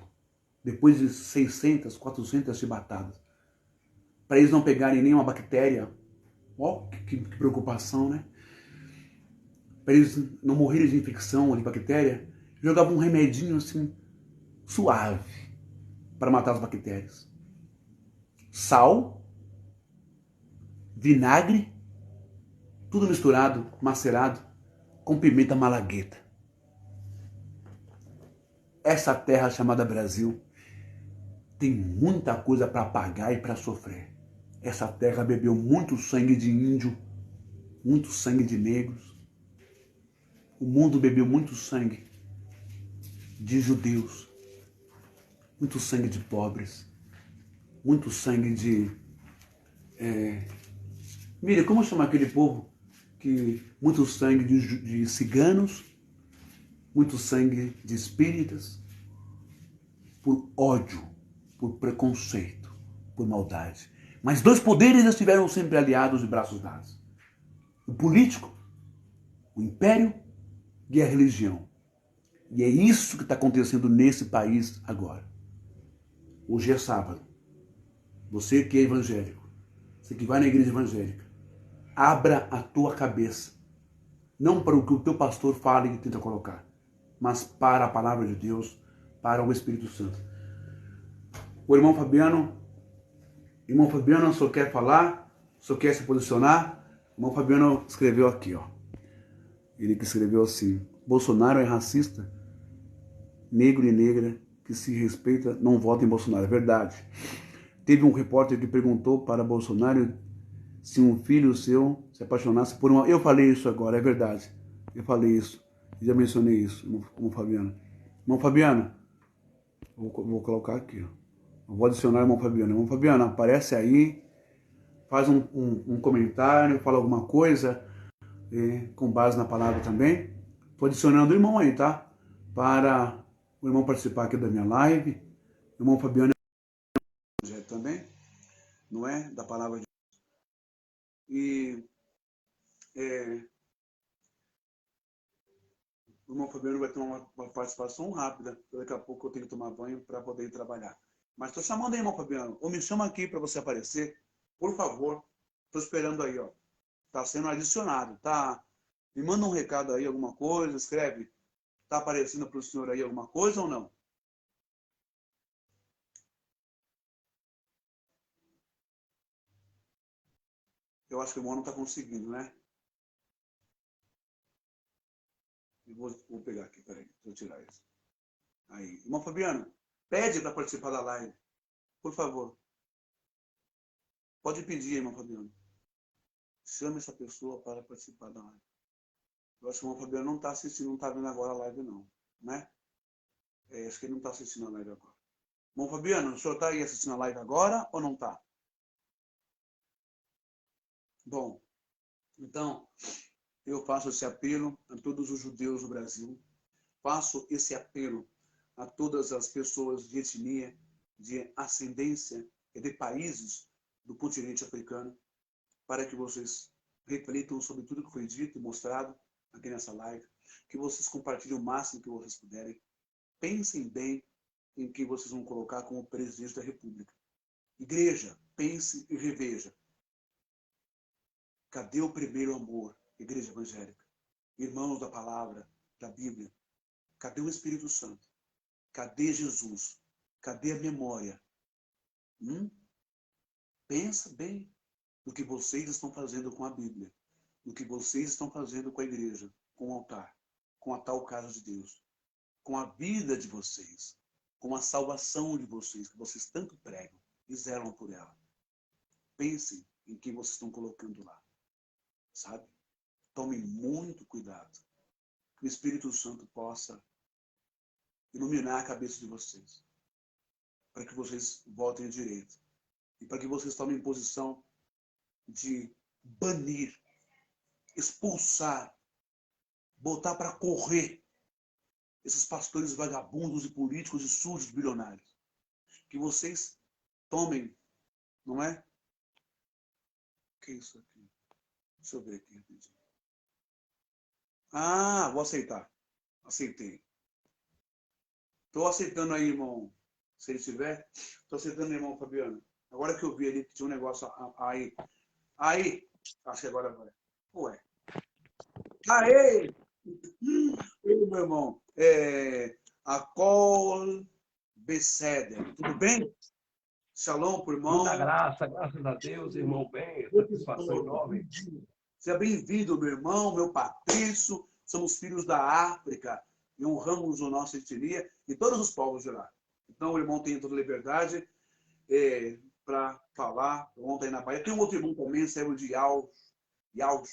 depois de 600, 400 chibatadas, para eles não pegarem nenhuma bactéria, ó, que preocupação, né? Para eles não morrerem de infecção ou de bactéria, jogavam um remedinho assim, suave, para matar as bactérias. Sal, vinagre, tudo misturado, macerado, com pimenta malagueta. Essa terra chamada Brasil tem muita coisa para pagar e para sofrer. Essa terra bebeu muito sangue de índio, muito sangue de negros. O mundo bebeu muito sangue de judeus, muito sangue de pobres, muito sangue de... Mira, como chama aquele povo? Muito sangue de ciganos, muito sangue de espíritas, por ódio, por preconceito, por maldade. Mas dois poderes estiveram sempre aliados de braços dados. O político, o império e a religião. E é isso que está acontecendo nesse país agora. Hoje é sábado. Você que é evangélico, você que vai na igreja evangélica, abra a tua cabeça. Não para o que o teu pastor fala e tenta colocar, mas para a palavra de Deus, para o Espírito Santo. O irmão Fabiano só quer falar, só quer se posicionar. O irmão Fabiano escreveu aqui, ó. Ele que escreveu assim: Bolsonaro é racista, negro e negra que se respeita não vota em Bolsonaro. É verdade. Teve um repórter que perguntou para Bolsonaro se um filho seu se apaixonasse por uma... Eu falei isso agora, é verdade. Eu falei isso. Já mencionei isso, irmão Fabiano. Irmão Fabiano, vou colocar aqui, ó. Eu vou adicionar o irmão Fabiano. Irmão Fabiano, aparece aí, faz um comentário, fala alguma coisa, com base na palavra também. Estou adicionando o irmão aí, tá? Para o irmão participar aqui da minha live. O irmão Fabiano é também, não é? Da palavra de Deus. E o irmão Fabiano vai ter uma participação rápida. Daqui a pouco eu tenho que tomar banho para poder ir trabalhar. Mas estou chamando aí, irmão Fabiano. Ou me chama aqui para você aparecer. Por favor. Estou esperando aí, ó. Está sendo adicionado, tá? Me manda um recado aí, alguma coisa, escreve. Está aparecendo para o senhor aí alguma coisa ou não? Eu acho que o irmão não está conseguindo, né? Eu vou pegar aqui, peraí. Deixa eu tirar isso. Aí. Irmão Fabiano, pede para participar da live. Por favor. Pode pedir, irmão Fabiano. Chame essa pessoa para participar da live. Eu acho que o irmão Fabiano não está assistindo, não está vendo agora a live, não. Né? Acho que ele não está assistindo a live agora. Irmão Fabiano, o senhor está aí assistindo a live agora ou não está? Bom, então, eu faço esse apelo a todos os judeus do Brasil. Faço esse apelo a todas as pessoas de etnia, de ascendência e de países do continente africano, para que vocês reflitam sobre tudo que foi dito e mostrado aqui nessa live, que vocês compartilhem o máximo que vocês puderem. Pensem bem em que vocês vão colocar como presidente da República. Igreja, pense e reveja. Cadê o primeiro amor, igreja evangélica? Irmãos da palavra, da Bíblia. Cadê o Espírito Santo? Cadê Jesus? Cadê a memória? Pensa bem no que vocês estão fazendo com a Bíblia, no que vocês estão fazendo com a igreja, com o altar, com a tal casa de Deus, com a vida de vocês, com a salvação de vocês, que vocês tanto pregam e zelam por ela. Pensem em que vocês estão colocando lá, sabe? Tomem muito cuidado, que o Espírito Santo possa iluminar a cabeça de vocês, para que vocês voltem à direita e para que vocês tomem posição de banir, expulsar, botar para correr esses pastores vagabundos e políticos e sujos bilionários. Que vocês tomem, não é? O que é isso aqui? Deixa eu ver aqui. Ah, vou aceitar. Aceitei. Estou aceitando aí, irmão. Se ele tiver. Estou aceitando, irmão Fabiano. Agora que eu vi ali que tinha um negócio aí. Aí. Acho que agora vai. Ué. Aê! Ei, meu irmão. A Col Beceder. Tudo bem? Shalom pro irmão. Muita graça, graças a Deus, irmão bem, satisfação enorme. Seja bem-vindo, meu irmão, meu Patrício. Somos filhos da África e honramos a nossa etnia e todos os povos de lá. Então, o irmão tem toda a liberdade para falar. Ontem na Bahia. Tem um outro irmão também, servo de Yauch,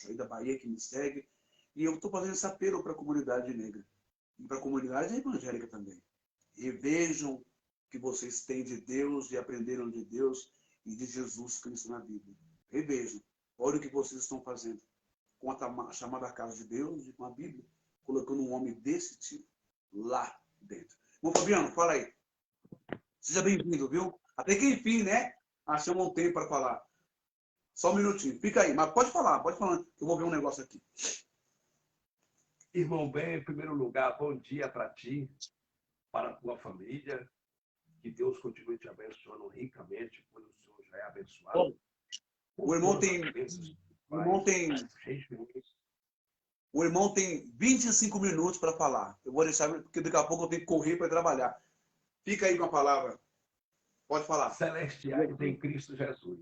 aí da Bahia, que me segue. E eu estou fazendo esse apelo para a comunidade negra e para a comunidade evangélica também. Revejam o que vocês têm de Deus e aprenderam de Deus e de Jesus Cristo na Bíblia. Revejam. Olha o que vocês estão fazendo com a chamada casa de Deus e com a Bíblia, colocando um homem desse tipo lá dentro. Bom, Fabiano, fala aí. Seja bem-vindo, viu? Até que enfim, né? Achamos um tempo para falar. Só um minutinho. Fica aí. Mas pode falar, que eu vou ver um negócio aqui. Irmão bem, em primeiro lugar, bom dia para ti, para a tua família. Que Deus continue te abençoando ricamente, pois o Senhor já é abençoado. Bom, o irmão tem 25 minutos para falar. Eu vou deixar, porque daqui a pouco eu tenho que correr para trabalhar. Fica aí com a palavra. Pode falar. Celestiais em Cristo Jesus.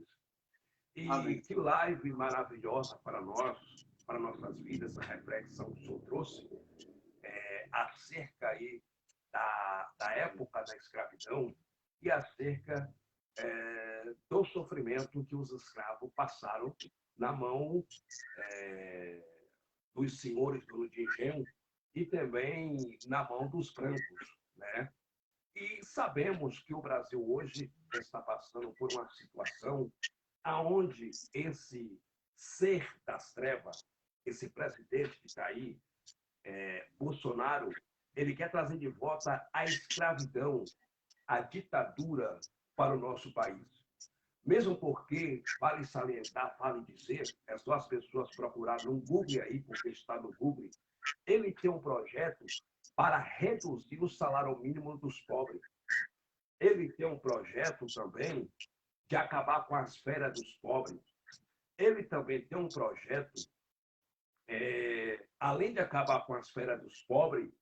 E Amém. que live maravilhosa para nós, para nossas vidas, a reflexão que o Senhor trouxe acerca aí da época da escravidão e acerca do sofrimento sofrimento que os escravos passaram na mão dos senhores do engenho e também na mão dos brancos, né? E sabemos que o Brasil hoje está passando por uma situação aonde esse ser das trevas, esse presidente que está aí, Bolsonaro, ele quer trazer de volta a escravidão, a ditadura para o nosso país. Mesmo porque, vale salientar, vale dizer, é só as pessoas procurarem no Google aí, porque está no Google, ele tem um projeto para reduzir o salário mínimo dos pobres. Ele tem um projeto também de acabar com as férias dos pobres. Ele também tem um projeto, além de acabar com as férias dos pobres,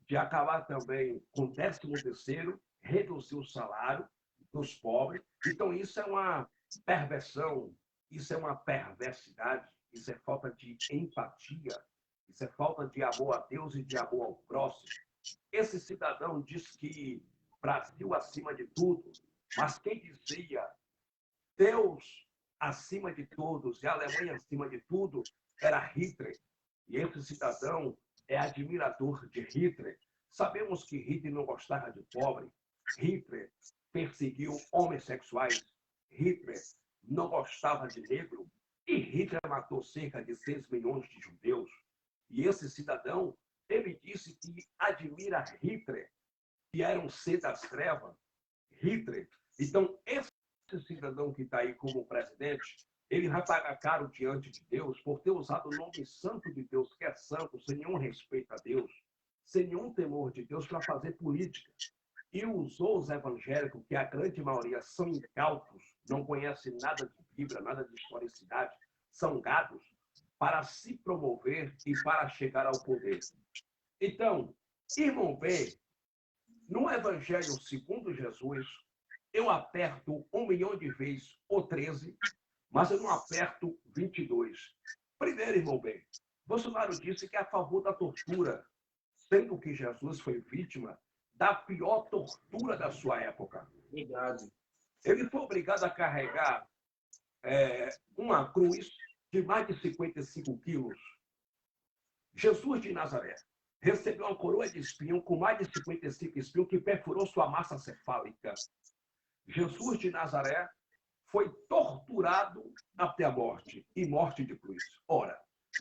de acabar também com o 13º, reduzir o salário dos pobres. Então, isso é uma perversão, isso é uma perversidade, isso é falta de empatia, isso é falta de amor a Deus e de amor ao próximo. Esse cidadão diz que Brasil acima de tudo, mas quem dizia Deus acima de todos e a Alemanha acima de tudo era Hitler. E esse cidadão é admirador de Hitler. Sabemos que Hitler não gostava de pobre. Hitler perseguiu homossexuais. Hitler não gostava de negro. E Hitler matou cerca de 6 milhões de judeus. E esse cidadão, ele disse que admira Hitler, que era um ser das trevas. Hitler. Então, esse cidadão que está aí como presidente, ele vai pagar caro diante de Deus por ter usado o nome santo de Deus, que é santo, sem nenhum respeito a Deus, sem nenhum temor de Deus, para fazer política. E usou os evangélicos, que a grande maioria são incautos, não conhecem nada de Bíblia, nada de historicidade, são gados, para se promover e para chegar ao poder. Então, irmão B, no Evangelho segundo Jesus, eu aperto 1 milhão de vezes o 13, mas eu não aperto 22. Primeiro, irmão bem, Bolsonaro disse que é a favor da tortura, sendo que Jesus foi vítima da pior tortura da sua época. Verdade. Ele foi obrigado a carregar uma cruz de mais de 55 quilos. Jesus de Nazaré recebeu uma coroa de espinho com mais de 55 espinhos que perfurou sua massa cefálica. Jesus de Nazaré foi torturado até a morte, e morte de cruz. Ora,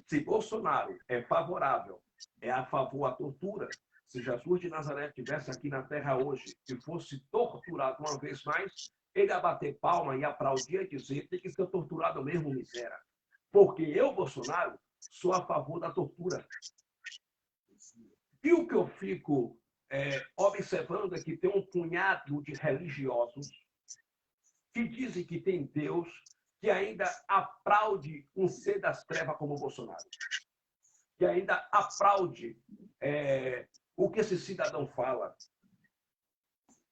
se Bolsonaro é favorável, é a favor da tortura, se Jesus de Nazaré estivesse aqui na Terra hoje e fosse torturado uma vez mais, ele ia bater palma e aplaudir e dizer: tem que ser torturado mesmo, miséria. Porque eu, Bolsonaro, sou a favor da tortura. E o que eu fico observando é que tem um punhado de religiosos que dizem que tem Deus, que ainda aplaude um ser das trevas como o Bolsonaro, que ainda aplaude o que esse cidadão fala.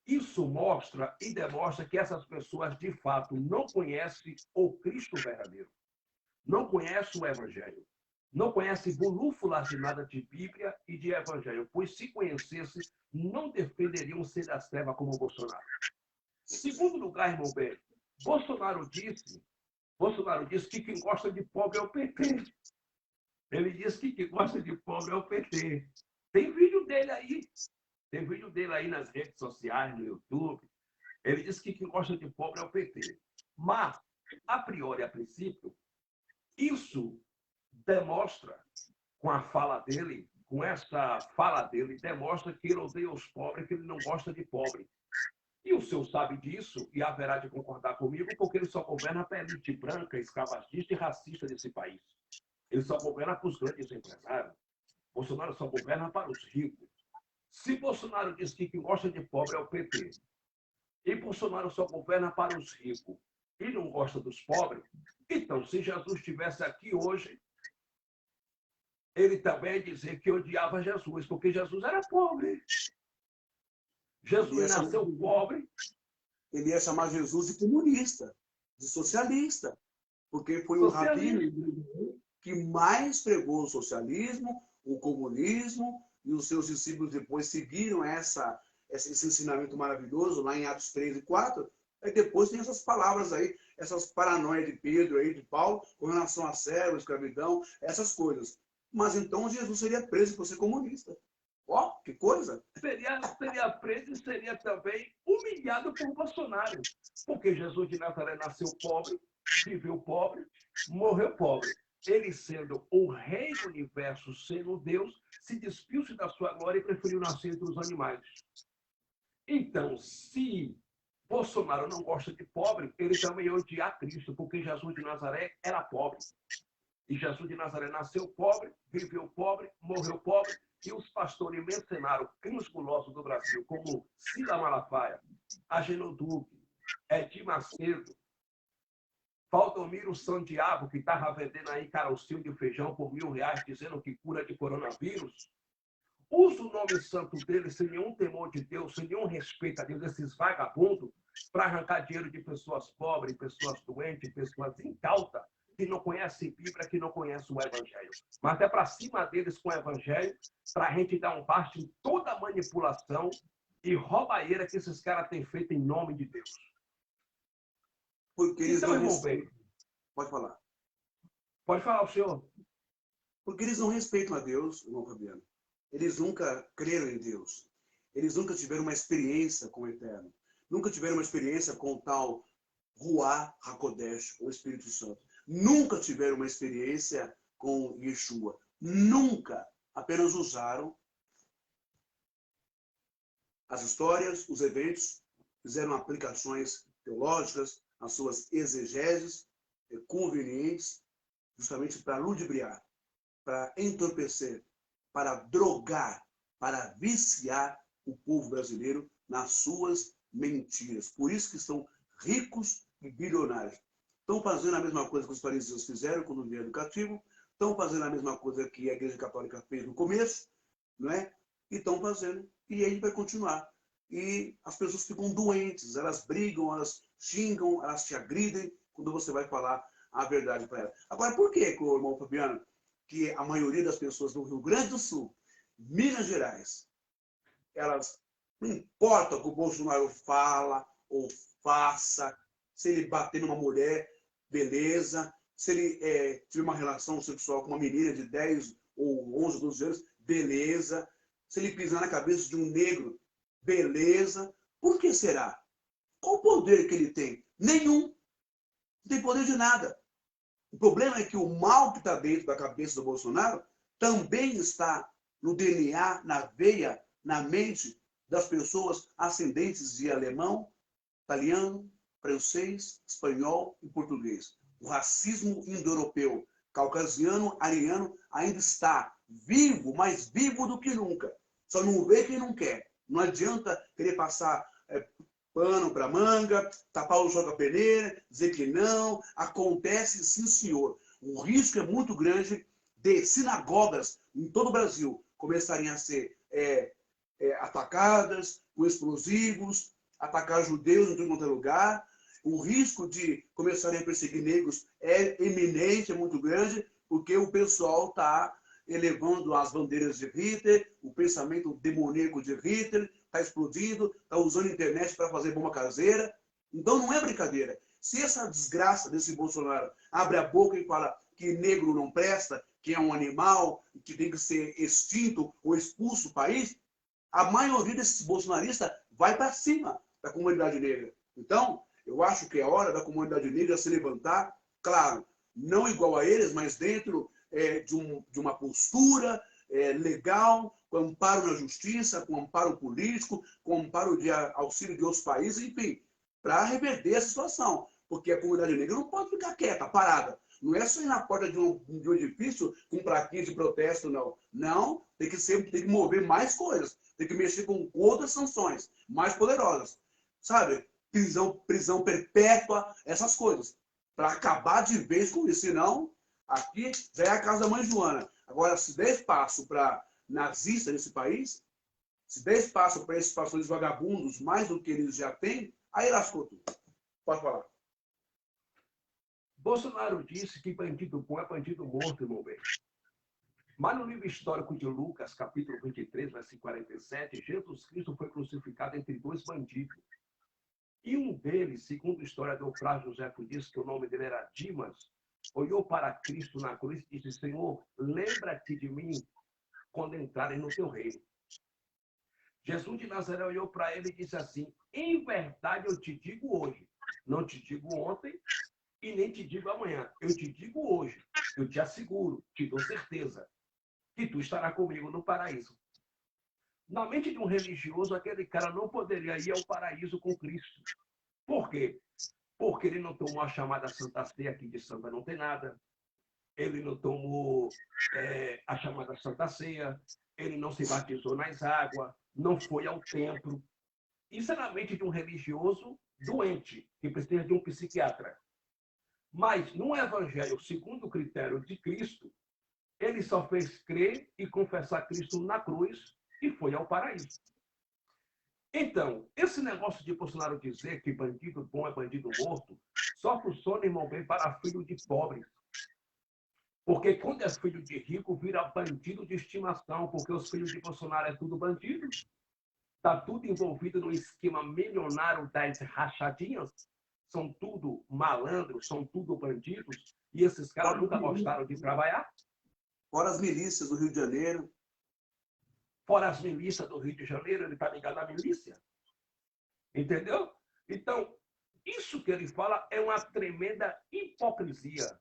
Isso mostra e demonstra que essas pessoas, de fato, não conhecem o Cristo verdadeiro, não conhecem o Evangelho, não conhecem bolúfulas de nada de Bíblia e de Evangelho, pois se conhecessem, não defenderiam o ser das trevas como o Bolsonaro. Segundo lugar, irmão Ben, Bolsonaro disse que quem gosta de pobre é o PT. Ele disse que quem gosta de pobre é o PT. Tem vídeo dele aí nas redes sociais, no YouTube. Ele disse que quem gosta de pobre é o PT. Mas, a priori, a princípio, isso demonstra, com a fala dele, com essa fala dele, demonstra que ele odeia os pobres, que ele não gosta de pobre. E o senhor sabe disso e haverá de concordar comigo, porque ele só governa para a elite branca, escravagista e racista desse país. Ele só governa para os grandes empresários. Bolsonaro só governa para os ricos. Se Bolsonaro diz que quem gosta de pobre é o PT, e Bolsonaro só governa para os ricos e não gosta dos pobres, então, se Jesus estivesse aqui hoje, ele também ia dizer que odiava Jesus, porque Jesus era pobre. Jesus nasceu pobre. Ele ia chamar Jesus de comunista, de socialista, porque foi o rabino que mais pregou o socialismo, o comunismo, e os seus discípulos depois seguiram esse ensinamento maravilhoso lá em Atos 3 e 4, Aí depois tem essas palavras aí, essas paranoias de Pedro aí, de Paulo, com relação a servo, escravidão, essas coisas. Mas então Jesus seria preso por ser comunista. Ó, que coisa! Seria preso e seria também humilhado por Bolsonaro. Porque Jesus de Nazaré nasceu pobre, viveu pobre, morreu pobre. Ele, sendo o rei do universo, sendo Deus, se despiu-se da sua glória e preferiu nascer entre os animais. Então, se Bolsonaro não gosta de pobre, ele também odia Cristo, porque Jesus de Nazaré era pobre. E Jesus de Nazaré nasceu pobre, viveu pobre, morreu pobre, e os pastores mencionaram crimes gulosos do Brasil, como Cida Malafaia, Agenor Duque, Edir Macedo, Valdomiro Santiago, que estava vendendo aí carocinho de feijão por R$1.000, dizendo que cura de coronavírus. Usa o nome santo dele sem nenhum temor de Deus, sem nenhum respeito a Deus, esses vagabundos, para arrancar dinheiro de pessoas pobres, pessoas doentes, pessoas incautas, que não conhecem Bíblia, que não conhecem o Evangelho. Mas é para cima deles com o Evangelho, para a gente dar um basta em toda a manipulação e roubalheira que esses caras têm feito em nome de Deus. Porque eles Então, não irmão bem, Pode falar. pode falar o senhor. Porque eles não respeitam a Deus, irmão Fabiano. Eles nunca creram em Deus. Eles nunca tiveram uma experiência com o Eterno. Nunca tiveram uma experiência com o tal Ruach HaKodesh, o Espírito Santo. Nunca tiveram uma experiência com Yeshua. Nunca. Apenas usaram as histórias, os eventos, fizeram aplicações teológicas, as suas exegeses convenientes, justamente para ludibriar, para entorpecer, para drogar, para viciar o povo brasileiro nas suas mentiras. Por isso que estão ricos e bilionários. Estão fazendo a mesma coisa que os fariseus fizeram quando vieram do cativo, estão fazendo a mesma coisa que a Igreja Católica fez no começo, não é? E estão fazendo. E aí vai continuar. E as pessoas ficam doentes, elas brigam, elas xingam, elas te agridem quando você vai falar a verdade para elas. Agora, por que, irmão Fabiano, que a maioria das pessoas do Rio Grande do Sul, Minas Gerais, elas não importa o que o Bolsonaro fala ou faça, se ele bater numa mulher, beleza, se ele tiver uma relação sexual com uma menina de 10 ou 11, 12 anos, beleza, se ele pisar na cabeça de um negro, beleza. Por que será? Qual o poder que ele tem? Nenhum. Não tem poder de nada. O problema é que o mal que está dentro da cabeça do Bolsonaro também está no DNA, na veia, na mente das pessoas ascendentes de alemão, italiano, francês, espanhol e português. O racismo indo-europeu, caucasiano, ariano ainda está vivo, mais vivo do que nunca. Só não vê quem não quer. Não adianta querer passar pano para manga, tapar o jogo a peneira, dizer que não. Acontece, sim, senhor. O risco é muito grande de sinagogas em todo o Brasil começarem a ser atacadas com explosivos, atacar judeus em todo quanto é lugar. O risco de começarem a perseguir negros é eminente, é muito grande, porque o pessoal está elevando as bandeiras de Hitler, o pensamento demoníaco de Hitler, está explodindo, está usando a internet para fazer bomba caseira. Então não é brincadeira. Se essa desgraça desse Bolsonaro abre a boca e fala que negro não presta, que é um animal, que tem que ser extinto ou expulso do país, a maioria desses bolsonaristas vai para cima da comunidade negra. Então, eu acho que é hora da comunidade negra se levantar, claro, não igual a eles, mas dentro de uma postura legal, com amparo na justiça, com amparo político, com amparo de auxílio de outros países, enfim, para reverter a situação. Porque a comunidade negra não pode ficar quieta, parada. Não é só ir na porta de um edifício com plaquinha de protesto, não. Não, tem que mover mais coisas. Tem que mexer com outras sanções mais poderosas. Sabe? Prisão perpétua, essas coisas. Para acabar de vez com isso. Senão, aqui já é a casa da mãe Joana. Agora, se der espaço para nazistas nesse país, se der espaço para esses pastores vagabundos, mais do que eles já têm, aí lascou tudo. Pode falar. Bolsonaro disse que bandido bom é bandido morto, irmão bem. Mas no livro histórico de Lucas, capítulo 23, versículo 47, Jesus Cristo foi crucificado entre dois bandidos. E um deles, segundo o historiador Flávio José, diz que o nome dele era Dimas, olhou para Cristo na cruz e disse: Senhor, lembra-te de mim quando entrarem no teu reino. Jesus de Nazaré olhou para ele e disse assim: em verdade eu te digo hoje, não te digo ontem e nem te digo amanhã, eu te digo hoje, eu te asseguro, te dou certeza, que tu estarás comigo no paraíso. Na mente de um religioso, aquele cara não poderia ir ao paraíso com Cristo. Por quê? Porque ele não tomou a chamada Santa Ceia, que de santa não tem nada. Ele não tomou a chamada Santa Ceia. Ele não se batizou nas águas. Não foi ao templo. Isso é na mente de um religioso doente, que precisa de um psiquiatra. Mas no Evangelho, segundo o critério de Cristo, ele só fez crer e confessar Cristo na cruz e foi ao paraíso. Então, esse negócio de Bolsonaro dizer que bandido bom é bandido morto, só funciona, irmão, bem para filho de pobres. Porque quando é filho de rico, vira bandido de estimação, porque os filhos de Bolsonaro é tudo bandido. Está tudo envolvido no esquema milionário das rachadinhas. São tudo malandros, são tudo bandidos. E esses caras nunca gostaram de trabalhar. Fora as milícias do Rio de Janeiro. Fora as milícias do Rio de Janeiro, ele está ligado à milícia. Entendeu? Então, isso que ele fala é uma tremenda hipocrisia.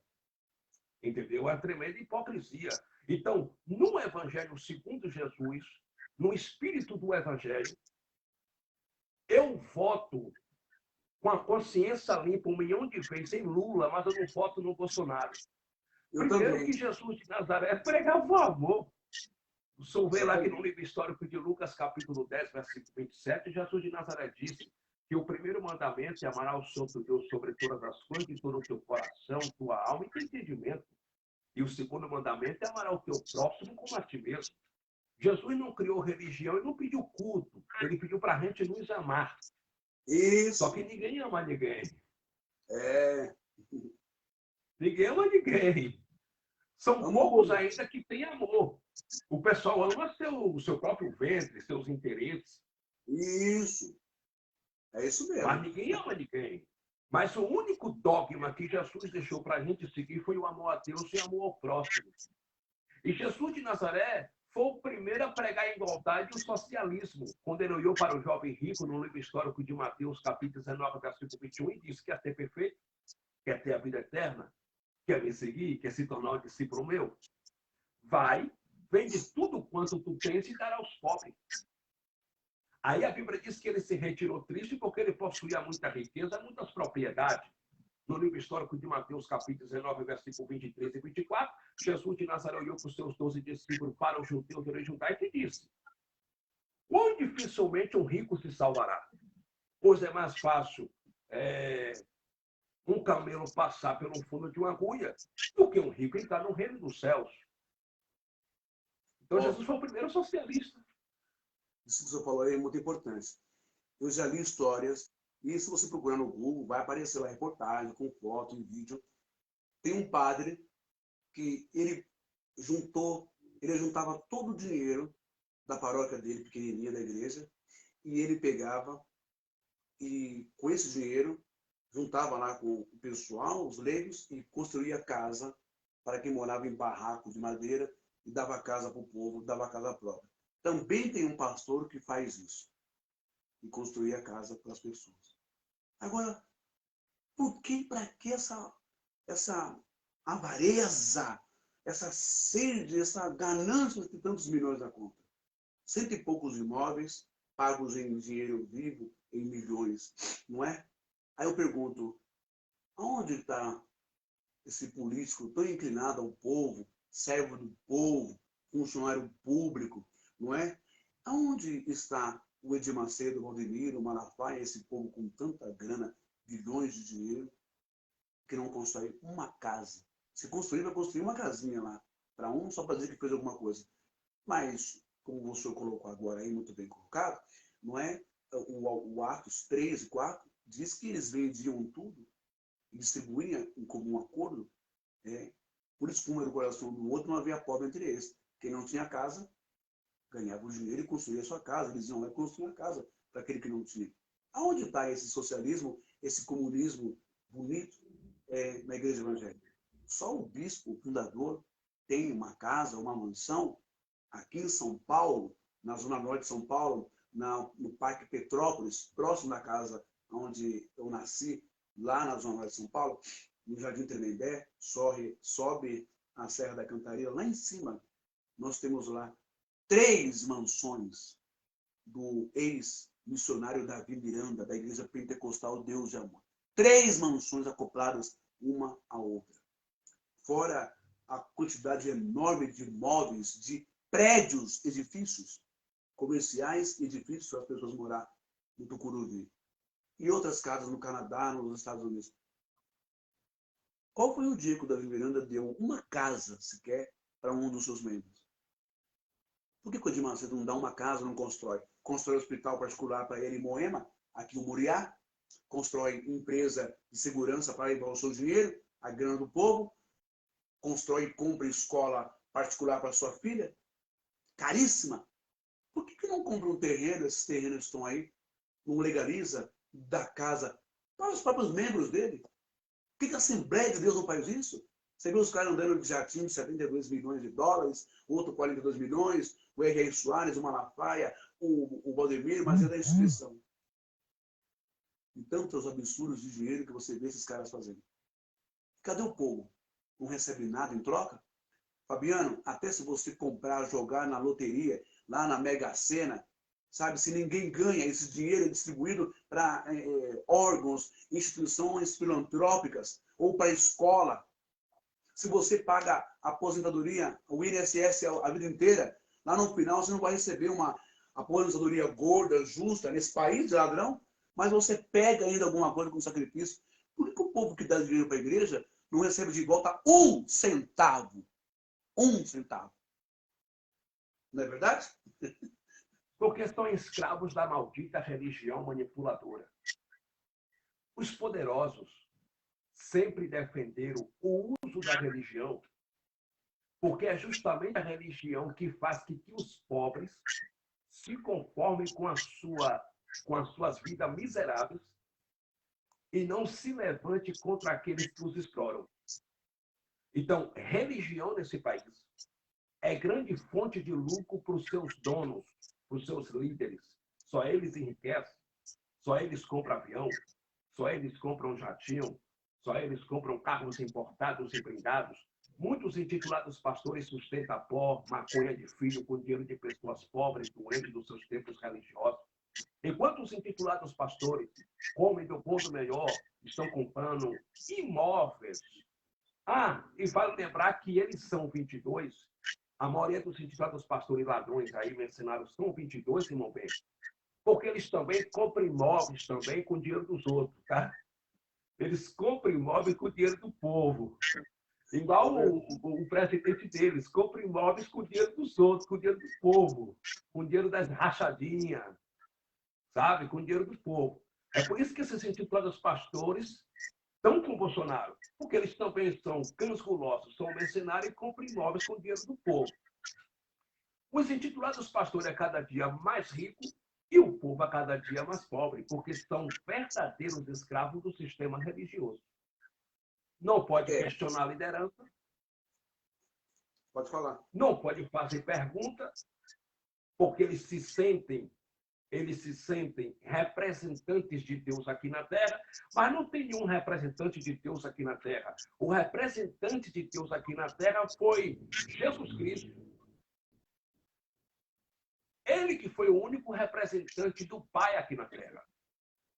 Entendeu? É uma tremenda hipocrisia. Então, no Evangelho segundo Jesus, no espírito do Evangelho, eu voto com a consciência limpa 1 milhão de vezes em Lula, mas eu não voto no Bolsonaro. Primeiro que Jesus de Nazaré pregava o amor. O senhor vê lá que no livro histórico de Lucas, capítulo 10, versículo 27, Jesus de Nazaré disse que o primeiro mandamento é amar o Senhor teu Deus sobre todas as coisas, de todo o teu coração, tua alma e teu entendimento. E o segundo mandamento é amar o teu próximo como a ti mesmo. Jesus não criou religião e não pediu culto. Ele pediu para a gente nos amar. Isso. Só que ninguém ama ninguém. É. Ninguém ama ninguém. São poucos ainda que têm amor. O pessoal ama seu próprio ventre, seus interesses. Isso. É isso mesmo. Mas ninguém ama ninguém. Mas o único dogma que Jesus deixou para a gente seguir foi o amor a Deus e o amor ao próximo. E Jesus de Nazaré foi o primeiro a pregar a igualdade e o socialismo, quando ele olhou para o jovem rico no livro histórico de Mateus, capítulo 19, versículo 21, e disse: quer ser perfeito, quer ter a vida eterna, quer me seguir, quer se tornar um discípulo meu? Vai, vende tudo quanto tu tens e dará aos pobres. Aí a Bíblia diz que ele se retirou triste porque ele possuía muita riqueza, muitas propriedades. No livro histórico de Mateus, capítulo 19, versículo 23 e 24, Jesus de Nazaré olhou para os seus 12 discípulos, para os judeus de origem judaica, e disse: quão dificilmente um rico se salvará? Pois é mais fácil um camelo passar pelo fundo de uma agulha do que um rico entrar no reino dos céus. Então, Jesus foi o primeiro socialista. Isso que você falou aí é muito importante. Eu já li histórias, e se você procurar no Google, vai aparecer lá reportagem, com foto, em vídeo. Tem um padre que ele juntava todo o dinheiro da paróquia dele, pequenininha, da igreja, e ele pegava e, com esse dinheiro, juntava lá com o pessoal, os leigos, e construía casa para quem morava em barracos de madeira e dava casa para o povo, dava casa própria. Também tem um pastor que faz isso, e construir a casa para as pessoas. Agora, por que, para que essa avareza, essa sede, essa ganância de tantos milhões na conta? 100 e poucos imóveis pagos em dinheiro vivo, em milhões, não é? Aí eu pergunto, aonde está esse político tão inclinado ao povo, servo do povo, funcionário público, não é? Aonde está o Edir Macedo, o Valdemiro, o Malafaia, esse povo com tanta grana, bilhões de dinheiro, que não constrói uma casa? Se construir, vai construir uma casinha lá, para um, só para dizer que fez alguma coisa. Mas, como o senhor colocou agora aí, muito bem colocado, não é? O Atos 3 e 4 diz que eles vendiam tudo e distribuíam em comum acordo. Por isso, como era o coração do outro, não havia pobre entre eles. Quem não tinha casa, ganhava o dinheiro e construía a sua casa. Eles iam lá e construíam a casa para aquele que não tinha. Aonde está esse socialismo, esse comunismo bonito na igreja evangélica? Só o bispo fundador tem uma casa, uma mansão aqui em São Paulo, na zona norte de São Paulo, no Parque Petrópolis, próximo da casa onde eu nasci, lá na zona norte de São Paulo, no Jardim Tremembé, sobe a Serra da Cantareira, lá em cima, nós temos lá 3 mansões do ex-missionário Davi Miranda, da Igreja Pentecostal Deus de Amor. 3 mansões acopladas uma à outra. Fora a quantidade enorme de imóveis, de prédios, edifícios comerciais, edifícios para as pessoas morar no Tucuruvi. E outras casas no Canadá, nos Estados Unidos. Qual foi o dia que o Davi Miranda deu uma casa sequer para um dos seus membros? Por que o Edir Macedo não dá uma casa, não constrói? Constrói hospital particular para ele em Moema, aqui em Muriá, constrói empresa de segurança para levar o seu dinheiro, a grana do povo, constrói e compra escola particular para sua filha, caríssima. Por que não compra um terreno, esses terrenos estão aí, não legaliza, dá casa para os próprios membros dele? Por que a Assembleia de Deus não faz isso? Você vê os caras andando de jatinho de 72 milhões de dólares, outro 42 milhões, o R.R. Soares, o Malafaia, o Valdemir, mas é da instituição. E tantos absurdos de dinheiro que você vê esses caras fazendo. Cadê o povo? Não recebe nada em troca? Fabiano, até se você comprar, jogar na loteria, lá na Mega Sena, sabe, se ninguém ganha, esse dinheiro é distribuído para órgãos, instituições filantrópicas ou para a escola. Se você paga a aposentadoria, o INSS a vida inteira, lá no final você não vai receber uma aposentadoria gorda, justa, nesse país de ladrão, mas você pega ainda alguma coisa com sacrifício. Por que o povo que dá dinheiro para a igreja não recebe de volta 1 centavo? 1 centavo. Não é verdade? Porque são escravos da maldita religião manipuladora. Os poderosos sempre defenderam o uso da religião, porque é justamente a religião que faz com que os pobres se conformem com as suas vidas miseráveis e não se levante contra aqueles que os exploram. Então, religião nesse país é grande fonte de lucro para os seus donos, para os seus líderes. Só eles enriquecem, só eles compram avião, só eles compram jatinho, só eles compram carros importados e blindados. Muitos intitulados pastores sustentam pó, maconha de filho com dinheiro de pessoas pobres, doentes dos seus templos religiosos. Enquanto os intitulados pastores comem do bom do melhor, estão comprando imóveis. E vale lembrar que eles são 22. A maioria dos intitulados pastores ladrões aí, mercenários, são 22, irmão bem. Porque eles também compram imóveis também com dinheiro dos outros, tá? Eles compram imóveis com dinheiro do povo. Igual o presidente deles, compra imóveis com dinheiro dos outros, com dinheiro do povo, com dinheiro das rachadinhas, sabe? Com dinheiro do povo. É por isso que esses intitulados pastores estão com o Bolsonaro, porque eles também são cães gulosos, são mercenários e compram imóveis com dinheiro do povo. Os intitulados pastores é cada dia mais rico e o povo a cada dia mais pobre, porque são verdadeiros escravos do sistema religioso. Não pode questionar a liderança. Pode falar. Não pode fazer pergunta, porque eles se sentem representantes de Deus aqui na Terra, mas não tem nenhum representante de Deus aqui na Terra. O representante de Deus aqui na Terra foi Jesus Cristo. Ele que foi o único representante do Pai aqui na Terra.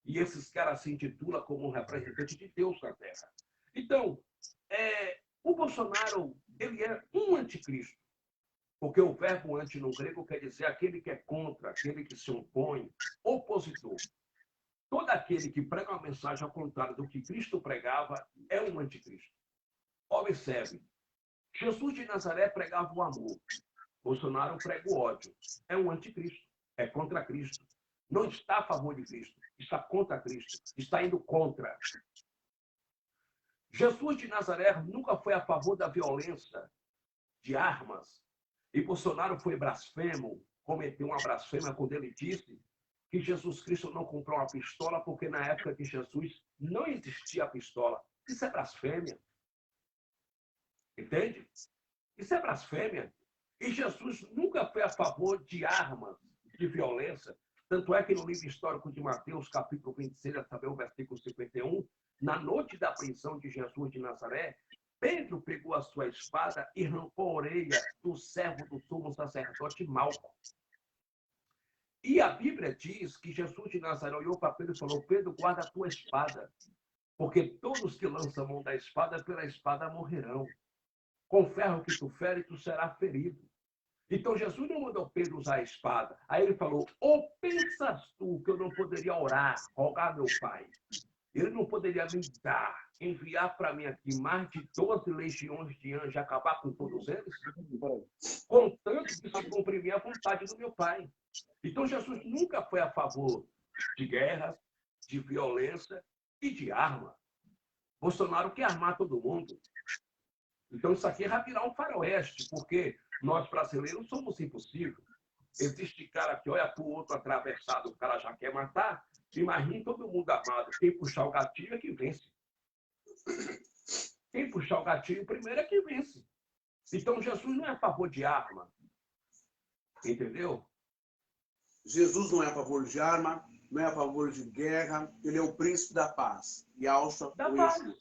E esses caras se intitulam como um representante de Deus na Terra. Então, o Bolsonaro, ele é um anticristo. Porque o verbo anti no grego quer dizer aquele que é contra, aquele que se opõe, opositor. Todo aquele que prega uma mensagem ao contrário do que Cristo pregava é um anticristo. Observe, Jesus de Nazaré pregava o amor. Bolsonaro prega o ódio. É um anticristo, é contra Cristo. Não está a favor de Cristo, está contra Cristo, está indo contra. Jesus de Nazaré nunca foi a favor da violência, de armas. E Bolsonaro foi blasfemo, cometeu uma blasfêmia quando ele disse que Jesus Cristo não comprou uma pistola porque na época de Jesus não existia a pistola. Isso é blasfêmia. Entende? Isso é blasfêmia. E Jesus nunca foi a favor de armas, de violência. Tanto é que no livro histórico de Mateus, capítulo 26, a saber, o versículo 51, na noite da prisão de Jesus de Nazaré, Pedro pegou a sua espada e arrancou a orelha do servo do sumo sacerdote Malco. E a Bíblia diz que Jesus de Nazaré olhou para Pedro e falou: Pedro, guarda a tua espada, porque todos que lançam a mão da espada, pela espada morrerão. Com ferro que tu fere, tu serás ferido. Então Jesus não mandou Pedro usar a espada. Aí ele falou: ou pensas tu que eu não poderia orar, rogar meu pai? Ele não poderia me dar, enviar para mim aqui mais de 12 legiões de anjos, acabar com todos eles? Contanto que se cumprir a vontade do meu pai. Então Jesus nunca foi a favor de guerras, de violência e de arma. Bolsonaro quer armar todo mundo. Então isso aqui vai virar um faroeste, porque nós brasileiros somos impossíveis. Existe cara que olha para o outro atravessado, o cara já quer matar. Imagina todo mundo armado. Quem puxar o gatilho é que vence. Quem puxar o gatilho primeiro é que vence. Então Jesus não é a favor de arma. Entendeu? Jesus não é a favor de arma, não é a favor de guerra, ele é o príncipe da paz. E Alcha o Yeshua.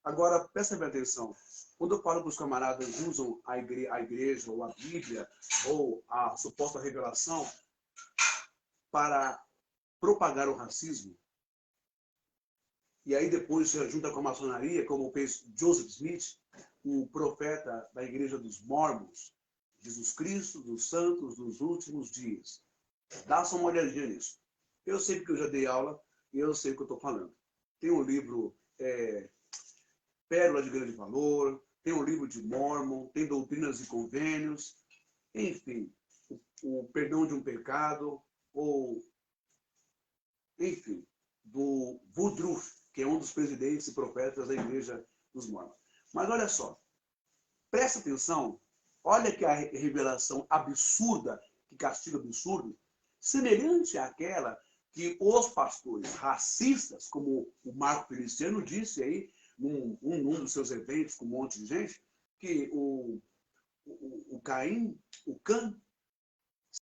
Agora, presta bem atenção. Quando eu falo que os camaradas usam a igreja, ou a Bíblia, ou a suposta revelação para propagar o racismo, e aí depois se junta com a maçonaria, como fez Joseph Smith, o profeta da igreja dos Mormons, Jesus Cristo, dos santos, dos últimos dias. Dá só uma olhadinha nisso. Eu sei porque eu já dei aula e eu sei o que eu estou falando. Tem um livro Pérola de Grande Valor, tem um livro de Mormon, tem Doutrinas e Convênios, enfim, o perdão de um pecado, ou, enfim, do Woodruff, que é um dos presidentes e profetas da Igreja dos Mormons. Mas olha só, presta atenção, olha que a revelação absurda, que castiga absurdo, semelhante àquela que os pastores racistas, como o Marco Feliciano disse aí, num dos seus eventos com um monte de gente, que o Cã